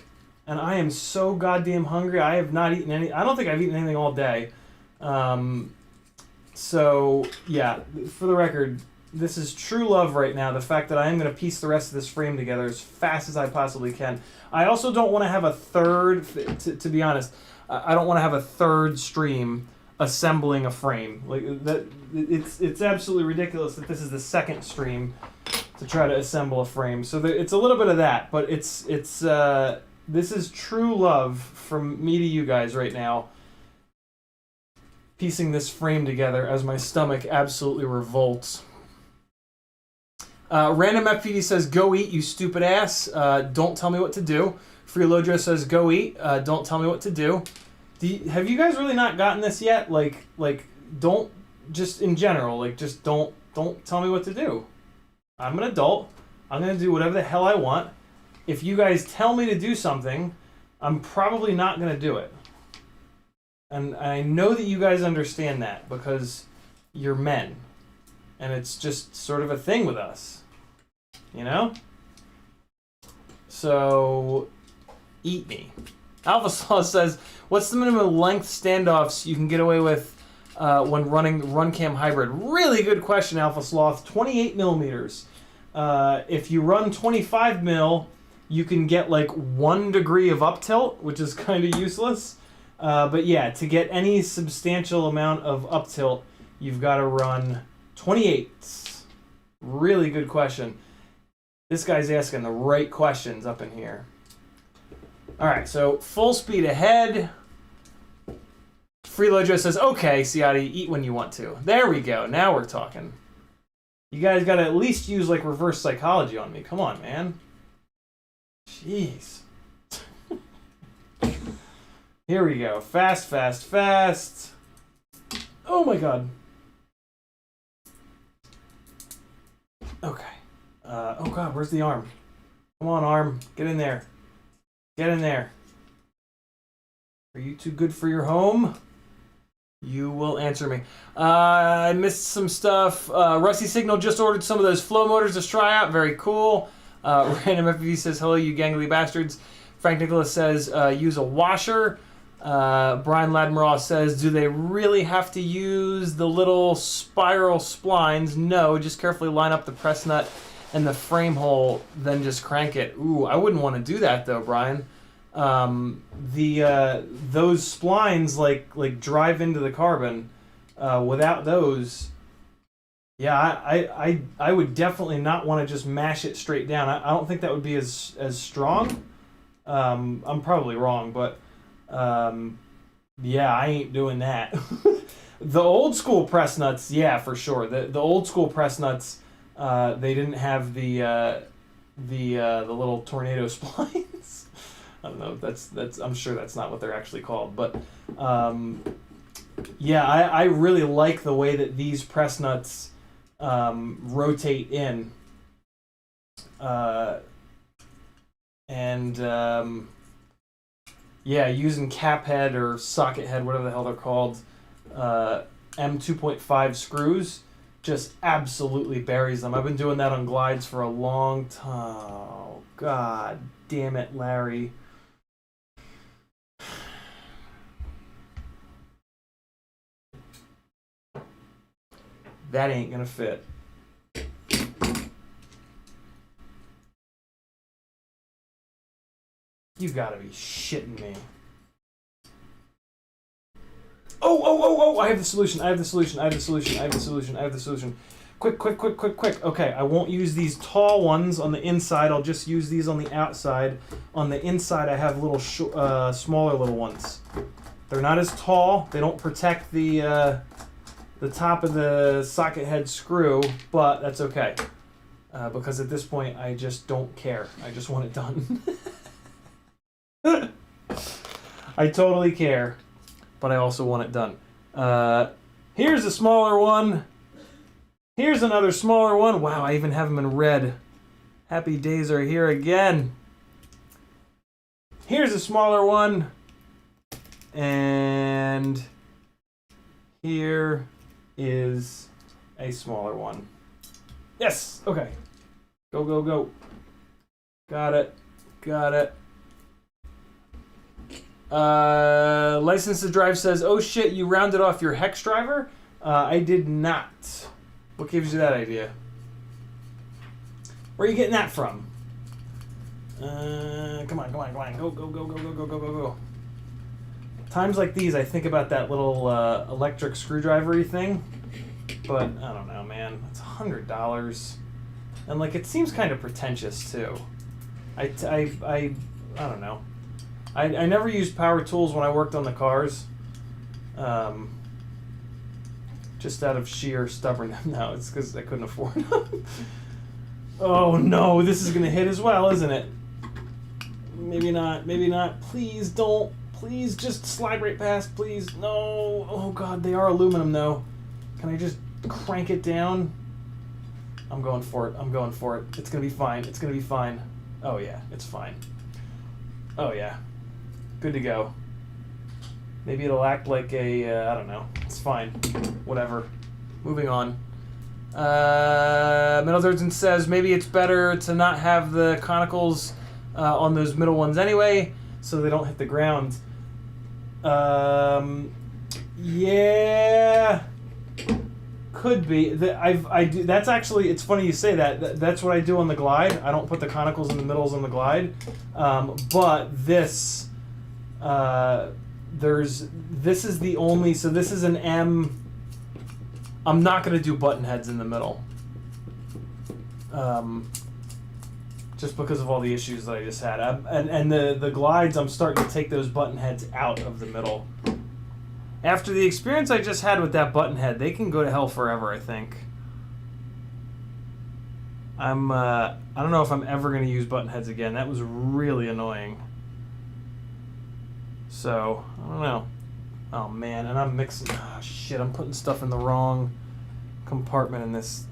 And I am so goddamn hungry. I have not eaten I don't think I've eaten anything all day. So, yeah, for the record, this is true love right now. The fact that I am going to piece the rest of this frame together as fast as I possibly can. I also don't want to have a third, to be honest, I don't want to have a third stream assembling a frame. Like that, it's absolutely ridiculous that this is the second stream to try to assemble a frame. So it's a little bit of that, but this is true love from me to you guys right now. Piecing this frame together as my stomach absolutely revolts. Random FPV says, "Go eat, you stupid ass. Don't tell me what to do." Freelodro says, "Go eat. Don't tell me what to do." Have you guys really not gotten this yet? Like, don't just in general. Like, just don't tell me what to do. I'm an adult. I'm gonna do whatever the hell I want. If you guys tell me to do something, I'm probably not gonna do it. And I know that you guys understand that because you're men. And it's just sort of a thing with us. You know? So, eat me. Alpha Saw says, what's the minimum length standoffs you can get away with when running RunCam Hybrid? Really good question, Alpha Sloth. 28 millimeters. If you run 25 mil, you can get like 1 degree of up tilt, which is kind of useless. But yeah, to get any substantial amount of up tilt, you've got to run 28s. Really good question. This guy's asking the right questions up in here. All right, so full speed ahead. Freelojo says, okay, Ciotti, eat when you want to. There we go. Now we're talking. You guys got to at least use like reverse psychology on me. Come on, man. Jeez. Here we go. Fast, fast, fast. Oh my god. Okay. Oh god, where's the arm? Come on, arm. Get in there. Get in there. Are you too good for your home? You will answer me. I missed some stuff. Rusty Signal just ordered some of those flow motors to try out. Very cool. Random FPV says, hello, you gangly bastards. Frank Nicholas says, use a washer. Brian Ladmiral says, do they really have to use the little spiral splines? No, just carefully line up the press nut and the frame hole, then just crank it. Ooh, I wouldn't want to do that though, Brian. Those splines like drive into the carbon. Without those, yeah, I would definitely not want to just mash it straight down. I don't think that would be as strong. I'm probably wrong, but yeah, I ain't doing that. The old school press nuts, yeah, for sure. The old school press nuts, they didn't have the little tornado splines. I don't know. That's. I'm sure that's not what they're actually called, but yeah, I really like the way that these press nuts rotate in, and yeah, using cap head or socket head, whatever the hell they're called, M2.5 screws just absolutely buries them. I've been doing that on glides for a long time. Oh, god damn it, Larry. That ain't gonna fit. You gotta be shitting me. Oh, I have the solution. Quick, quick, quick, quick, quick. Okay, I won't use these tall ones on the inside. I'll just use these on the outside. On the inside, I have little, smaller little ones. They're not as tall. They don't protect the top of the socket head screw, but that's okay. Because at this point, I just don't care. I just want it done. I totally care, but I also want it done. Here's a smaller one. Here's another smaller one. Wow, I even have them in red. Happy days are here again. Here's a smaller one. And here is a smaller one. Yes, okay. Go, go, go. Got it. Got it. License to Drive says, oh shit, you rounded off your hex driver? I did not. What gives you that idea? Where are you getting that from? Come on, come on, come on. Go, go, go, go, go, go, go, go, go. Times like these, I think about that little electric screwdriver-y thing. But, I don't know, man. It's $100. And, like, it seems kind of pretentious, too. I don't know. I never used power tools when I worked on the cars. Just out of sheer stubbornness. No, it's because I couldn't afford them. Oh no, this is gonna hit as well, isn't it? Maybe not, maybe not. Please don't. Please just slide right past, please. No. Oh god, they are aluminum though. Can I just crank it down? I'm going for it. I'm going for it. It's gonna be fine. It's gonna be fine. Oh yeah, it's fine. Oh yeah. Good to go. Maybe it'll act like a, I don't know. It's fine. Whatever. Moving on. Middle Surgeon says maybe it's better to not have the conicals on those middle ones anyway, so they don't hit the ground. Yeah. Could be. I do. That's actually. It's funny you say that. That's what I do on the glide. I don't put the conicals in the middles on the glide. But this. This is the only, so this is an M. I'm not going to do button heads in the middle. Just because of all the issues that I just had. And the glides, I'm starting to take those button heads out of the middle. After the experience I just had with that button head, they can go to hell forever, I think. I don't know if I'm ever going to use button heads again. That was really annoying. So, I don't know. Oh man, and I'm mixing, shit, I'm putting stuff in the wrong compartment in this.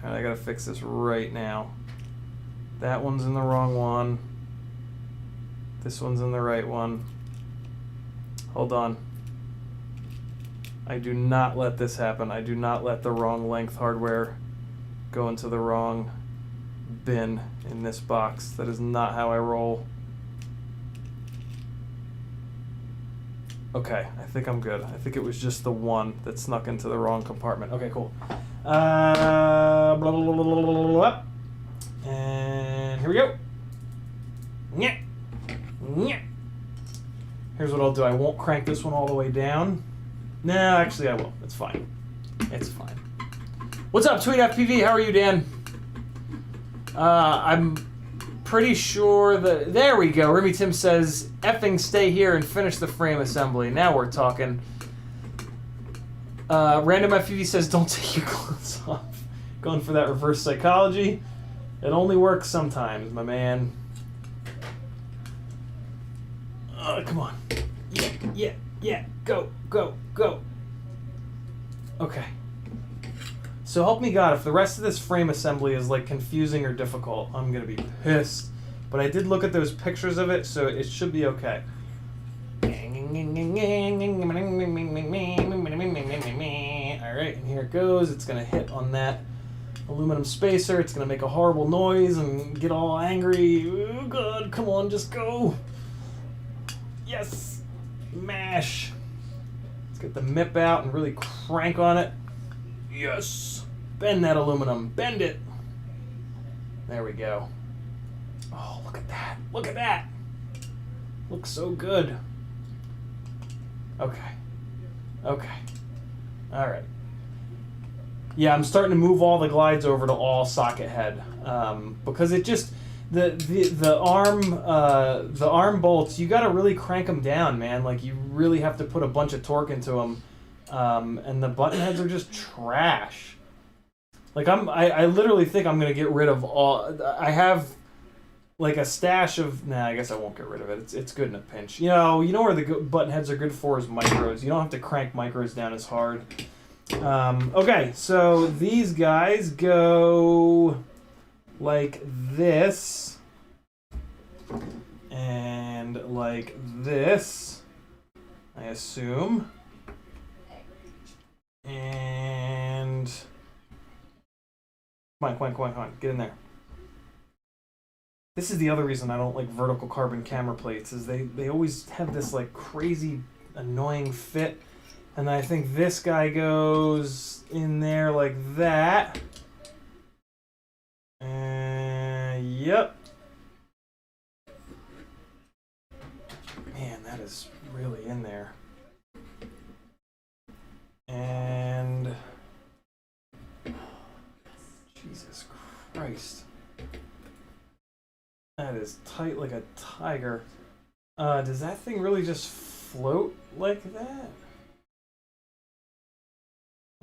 Alright, I gotta fix this right now. That one's in the wrong one. This one's in the right one. Hold on. I do not let this happen. I do not let the wrong length hardware go into the wrong bin in this box. That is not how I roll. Okay, I think I'm good. I think it was just the one that snuck into the wrong compartment. Okay, cool. Blah, blah, blah, blah, blah, blah, blah. And here we go. Yeah. Yeah. Here's what I'll do. I won't crank this one all the way down. No, actually I will. It's fine. It's fine. What's up, CiottiFPV? How are you, Dan? I'm pretty sure that... There we go. Remy Tim says, effing stay here and finish the frame assembly. Now we're talking. Random FPV says, don't take your clothes off. Going for that reverse psychology. It only works sometimes, my man. Come on. Yeah, yeah, yeah. Go, go, go. Okay. So help me God, if the rest of this frame assembly is like confusing or difficult, I'm gonna be pissed. But I did look at those pictures of it, so it should be okay. Alright, and here it goes. It's gonna hit on that aluminum spacer. It's gonna make a horrible noise and get all angry. Oh god, come on, just go. Yes! Mash! Let's get the MIP out and really crank on it. Yes! Bend that aluminum. Bend it! There we go. Oh, look at that. Look at that! Looks so good. Okay. Okay. Alright. Yeah, I'm starting to move all the glides over to all socket head because it just the arm bolts, you got to really crank them down, man. Like you really have to put a bunch of torque into them, and the button heads are just trash. Like I literally think I'm gonna get rid of all. I have like a stash of. Nah, I guess I won't get rid of it. It's good in a pinch. You know where the button heads are good for is micros. You don't have to crank micros down as hard. Okay, so these guys go like this and like this, I assume. And come on, get in there. This is the other reason I don't like vertical carbon camera plates, is they always have this like crazy annoying fit. And I think this guy goes in there like that. Yep. Man, that is really in there. And Jesus Christ. That is tight like a tiger. Does that thing really just float like that?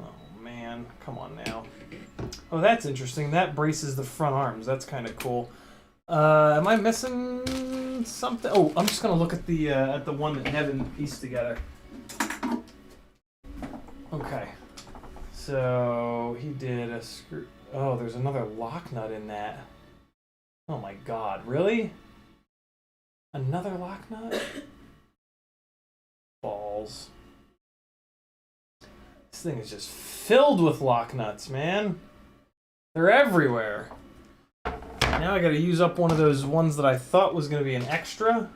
Oh man, come on now. Oh, that's interesting. That braces the front arms. That's kind of cool. Am I missing something? Oh, I'm just gonna look at the one that Nevin pieced together. Okay. So he did a screw. Oh, there's another lock nut in that. Oh my God, really? Another lock nut? Balls. This thing is just filled with lock nuts, man. They're everywhere. Now I gotta use up one of those ones that I thought was gonna be an extra.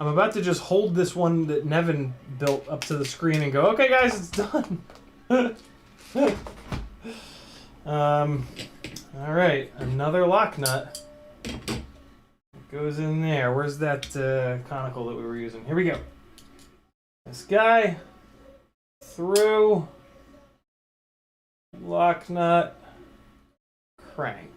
I'm about to just hold this one that Nevin built up to the screen and go, okay guys, it's done. Alright, another lock nut. Goes in there. Where's that conical that we were using? Here we go. This guy. Through. Lock nut. Crank.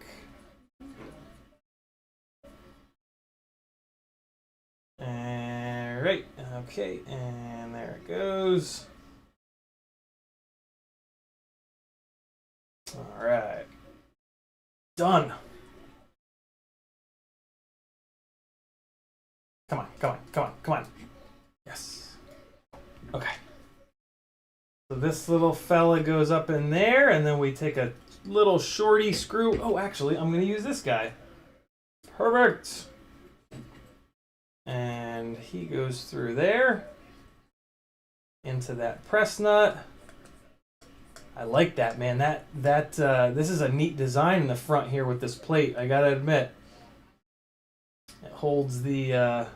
Alright. Okay. And there it goes. Alright. Done. Come on. Yes. Okay. So this little fella goes up in there, and then we take a little shorty screw. Oh, actually, I'm going to use this guy. Perfect. And he goes through there. Into that press nut. I like that, man. This is a neat design in the front here with this plate, I gotta admit. It holds the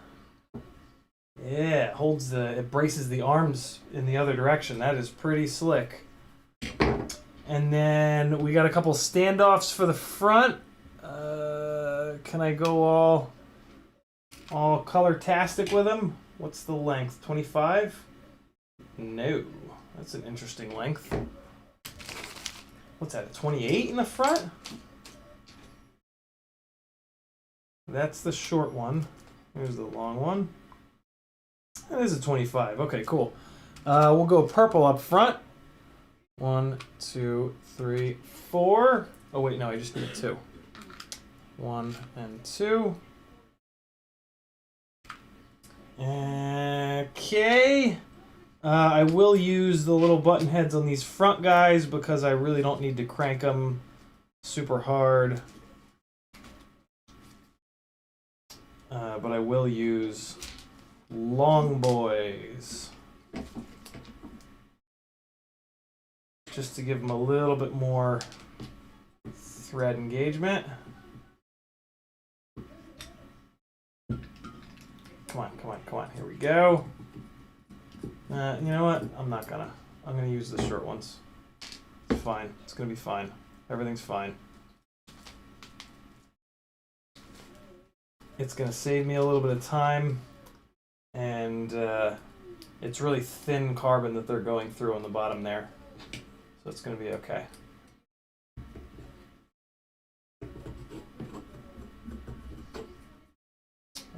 it braces the arms in the other direction. That is pretty slick. And then we got a couple standoffs for the front. Can I go all color-tastic with them? What's the length? 25? No. That's an interesting length. What's that, a 28 in the front? That's the short one. Here's the long one. That is a 25. Okay, cool. We'll go purple up front. 1, 2, 3, 4. Oh, wait, no, I just need 2. 1 and 2. Okay. I will use the little button heads on these front guys because I really don't need to crank them super hard. But I will use long boys just to give them a little bit more thread engagement. Come on. Here we go. You know what? I'm gonna use the short ones. It's fine. It's gonna be fine. Everything's fine. It's gonna save me a little bit of time, and It's really thin carbon that they're going through on the bottom there. So it's going to be okay.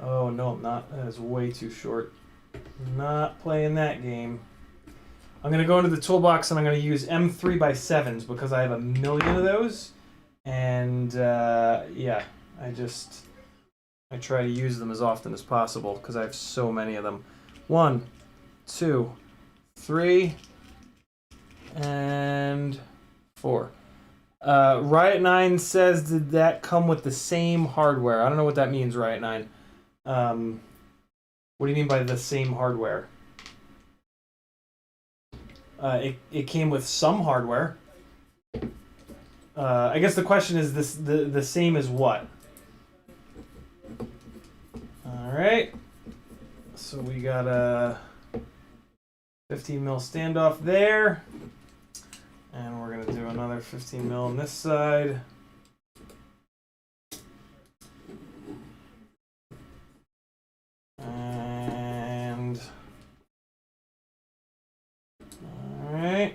Oh, no, I'm not. That is way too short. Not playing that game. I'm going to go into the toolbox and I'm going to use M3x7s because I have a million of those. And yeah, I try to use them as often as possible because I have so many of them. 1, 2, 3, and 4. Riot 9 says, did that come with the same hardware? I don't know what that means, Riot 9. What do you mean by the same hardware? It came with some hardware. I guess the question is the same as what? Alright. So we got a 15 mil standoff there. And we're going to do another 15 mil on this side. And alright.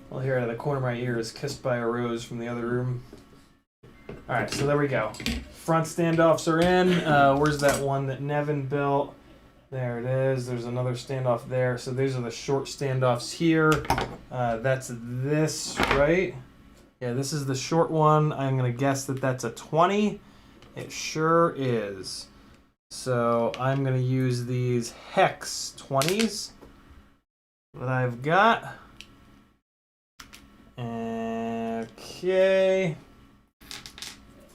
Well, here out of the corner of my ear is Kissed by a Rose from the other room. Alright, so there we go. Front standoffs are in. Where's that one that Nevin built? There it is. There's another standoff there. So these are the short standoffs here. That's this, right? Yeah, this is the short one. I'm going to guess that that's a 20. It sure is. So I'm going to use these Hex 20s that I've got. Okay.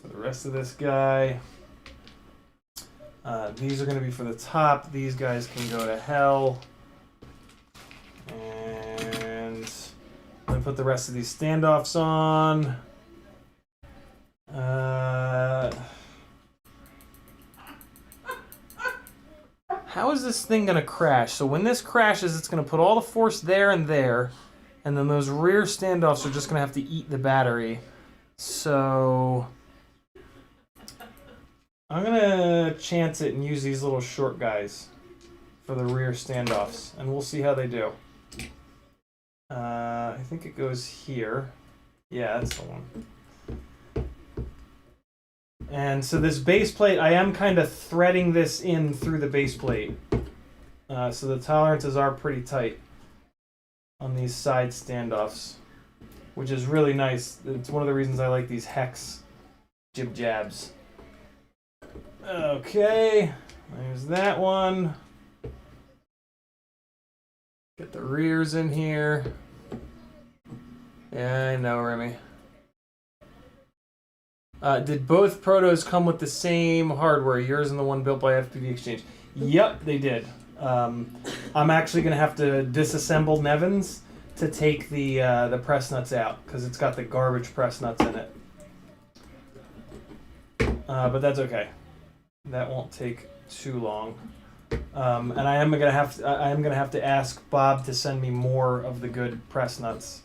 For the rest of this guy. These are going to be for the top. These guys can go to hell. And I'm going to put the rest of these standoffs on. How is this thing going to crash? So when this crashes, it's going to put all the force there and there. And then those rear standoffs are just going to have to eat the battery. So I'm going to chance it and use these little short guys for the rear standoffs. And we'll see how they do. I think it goes here. Yeah, that's the one. And so this base plate, I am kind of threading this in through the base plate. So the tolerances are pretty tight on these side standoffs, which is really nice. It's one of the reasons I like these Hex jib jabs. Okay, there's that one. Get the rears in here. Yeah, I know, Remy. Did both protos come with the same hardware? Yours and the one built by FPV Exchange? Yep, they did. I'm actually going to have to disassemble Nevin's to take the press nuts out because it's got the garbage press nuts in it. But that's okay. That won't take too long. And I am gonna have to ask Bob to send me more of the good press nuts,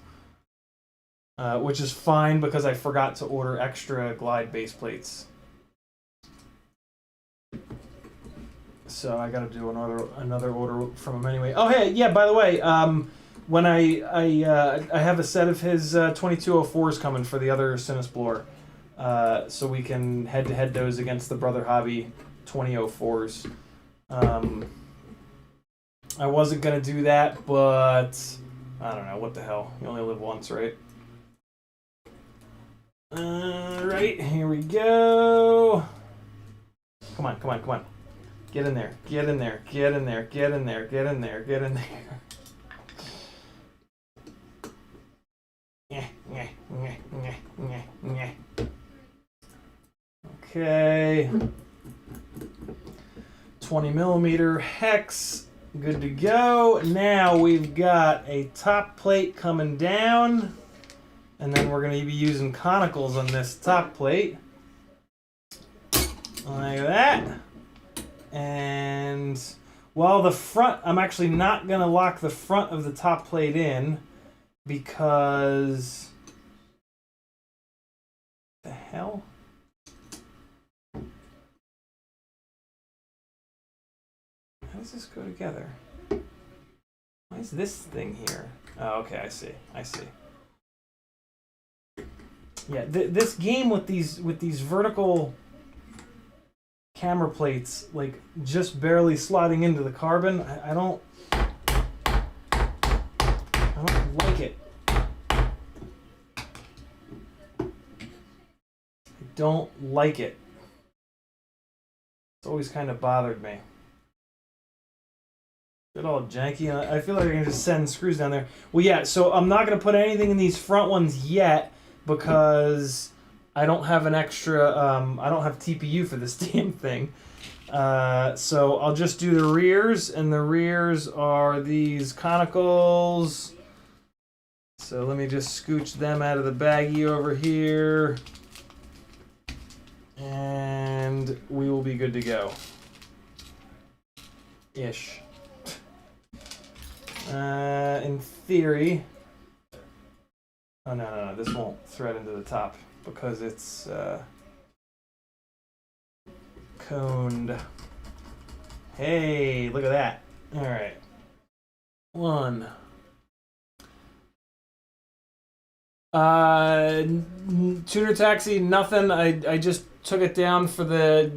which is fine because I forgot to order extra glide base plates. So I got to do another order from him anyway. Oh hey, yeah. By the way, when I have a set of his 2204s coming for the other Cinesplore, so we can head-to-head those against the Brother Hobby 2004s. I wasn't gonna do that, but I don't know. What the hell? You only live once, right? Right, here we go. Come on, come on, come on. Get in there, get in there, get in there, get in there, get in there, get in there. Okay. 20mm Hex. Good to go. Now we've got a top plate coming down. And then we're going to be using conicals on this top plate. Like that. And while the front, I'm actually not going to lock the front of the top plate in because... the hell? does this go together? Why is this thing here? Oh, okay, I see. Yeah, this game with these vertical camera plates, like just barely slotting into the carbon, I don't like it. I don't like it. It's always kind of bothered me. Get all janky. I feel like I can just send screws down there. Well, yeah, so I'm not going to put anything in these front ones yet because I don't have an extra, I don't have TPU for this damn thing. So I'll just do the rears, and the rears are these conicals. So let me just scooch them out of the baggie over here. And we will be good to go. Ish. In theory... Oh, no, this won't thread into the top because it's coned. Hey, look at that. All right. One. Tuner taxi, nothing. I just took it down for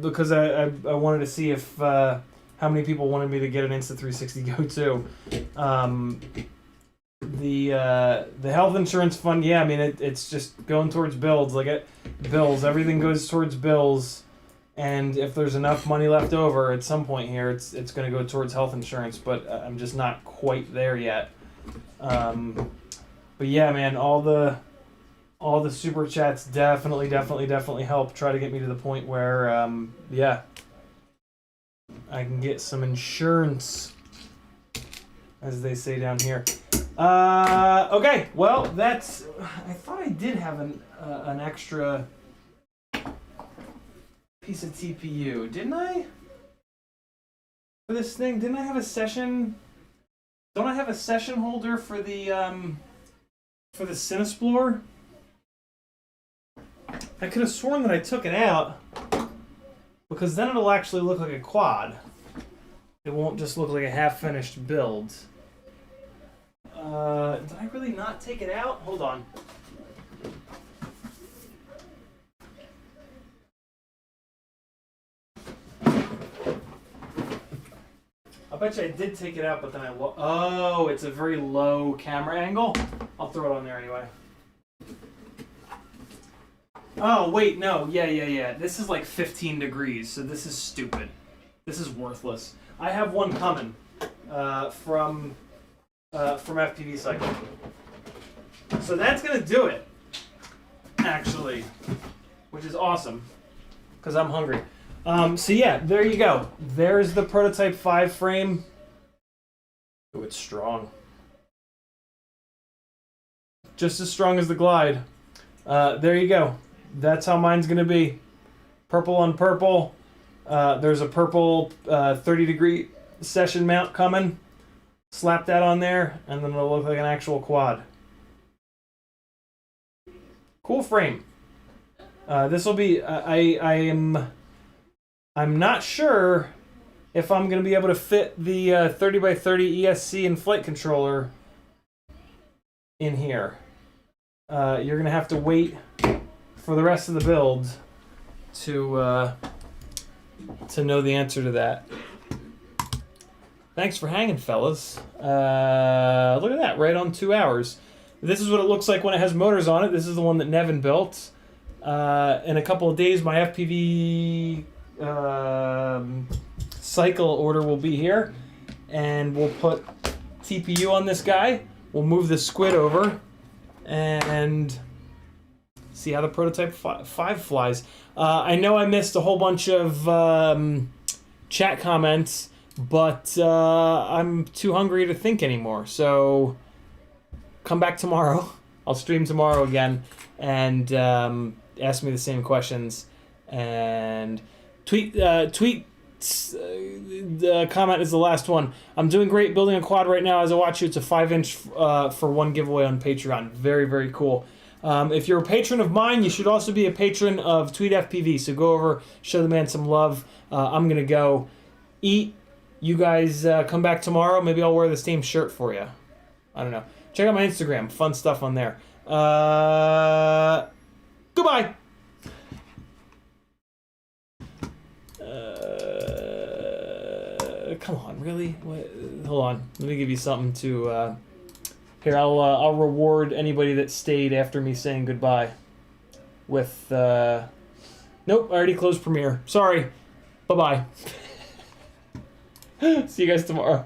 because I wanted to see if how many people wanted me to get an Insta360 Go to. The health insurance fund, yeah, I mean it's just going towards builds. Like bills, everything goes towards bills, and if there's enough money left over at some point here, it's going to go towards health insurance. But I'm just not quite there yet. But yeah, man, all the super chats definitely help try to get me to the point where yeah, I can get some insurance, as they say down here. Okay, well, that's... I thought I did have an extra piece of TPU, didn't I? For this thing, didn't I have a session... Don't I have a session holder for the Cinesplorer? I could have sworn that I took it out, because then it'll actually look like a quad. It won't just look like a half-finished build. Did I really not take it out? Hold on. I bet you I did take it out, but then oh, it's a very low camera angle. I'll throw it on there anyway. Oh, wait, no. Yeah. This is like 15 degrees, so this is stupid. This is worthless. I have one coming from FPV Cycle. So that's going to do it, actually, which is awesome, because I'm hungry. So yeah, there you go. There's the Prototype 5 frame. Oh, it's strong. Just as strong as the Glide. There you go. That's how mine's going to be. Purple on purple. There's a purple 30-degree session mount coming. Slap that on there, and then it'll look like an actual quad. Cool frame. This will be... I'm not sure if I'm going to be able to fit the 30x30 ESC and flight controller in here. You're going to have to wait for the rest of the build to know the answer to that. Thanks for hanging, fellas. Look at that, right on 2 hours. This is what it looks like when it has motors on it. This is the one that Nevin built. In a couple of days, my FPV cycle order will be here, and we'll put TPU on this guy. We'll move the squid over and see how the Prototype 5 flies. I know I missed a whole bunch of chat comments, but I'm too hungry to think anymore. So come back tomorrow. I'll stream tomorrow again and ask me the same questions. And tweet the comment is the last one. I'm doing great building a quad right now as I watch you. It's a 5-inch for one giveaway on Patreon. Very, very cool. If you're a patron of mine, you should also be a patron of TweetFPV. So go over, show the man some love. I'm going to go eat. you guys come back tomorrow. Maybe I'll wear the same shirt for you. I don't know. Check out my Instagram. Fun stuff on there. Goodbye. Come on, really? What? Hold on. Let me give you something to... Here, I'll reward anybody that stayed after me saying goodbye. With... Nope, I already closed Premiere. Sorry. Bye-bye. See you guys tomorrow.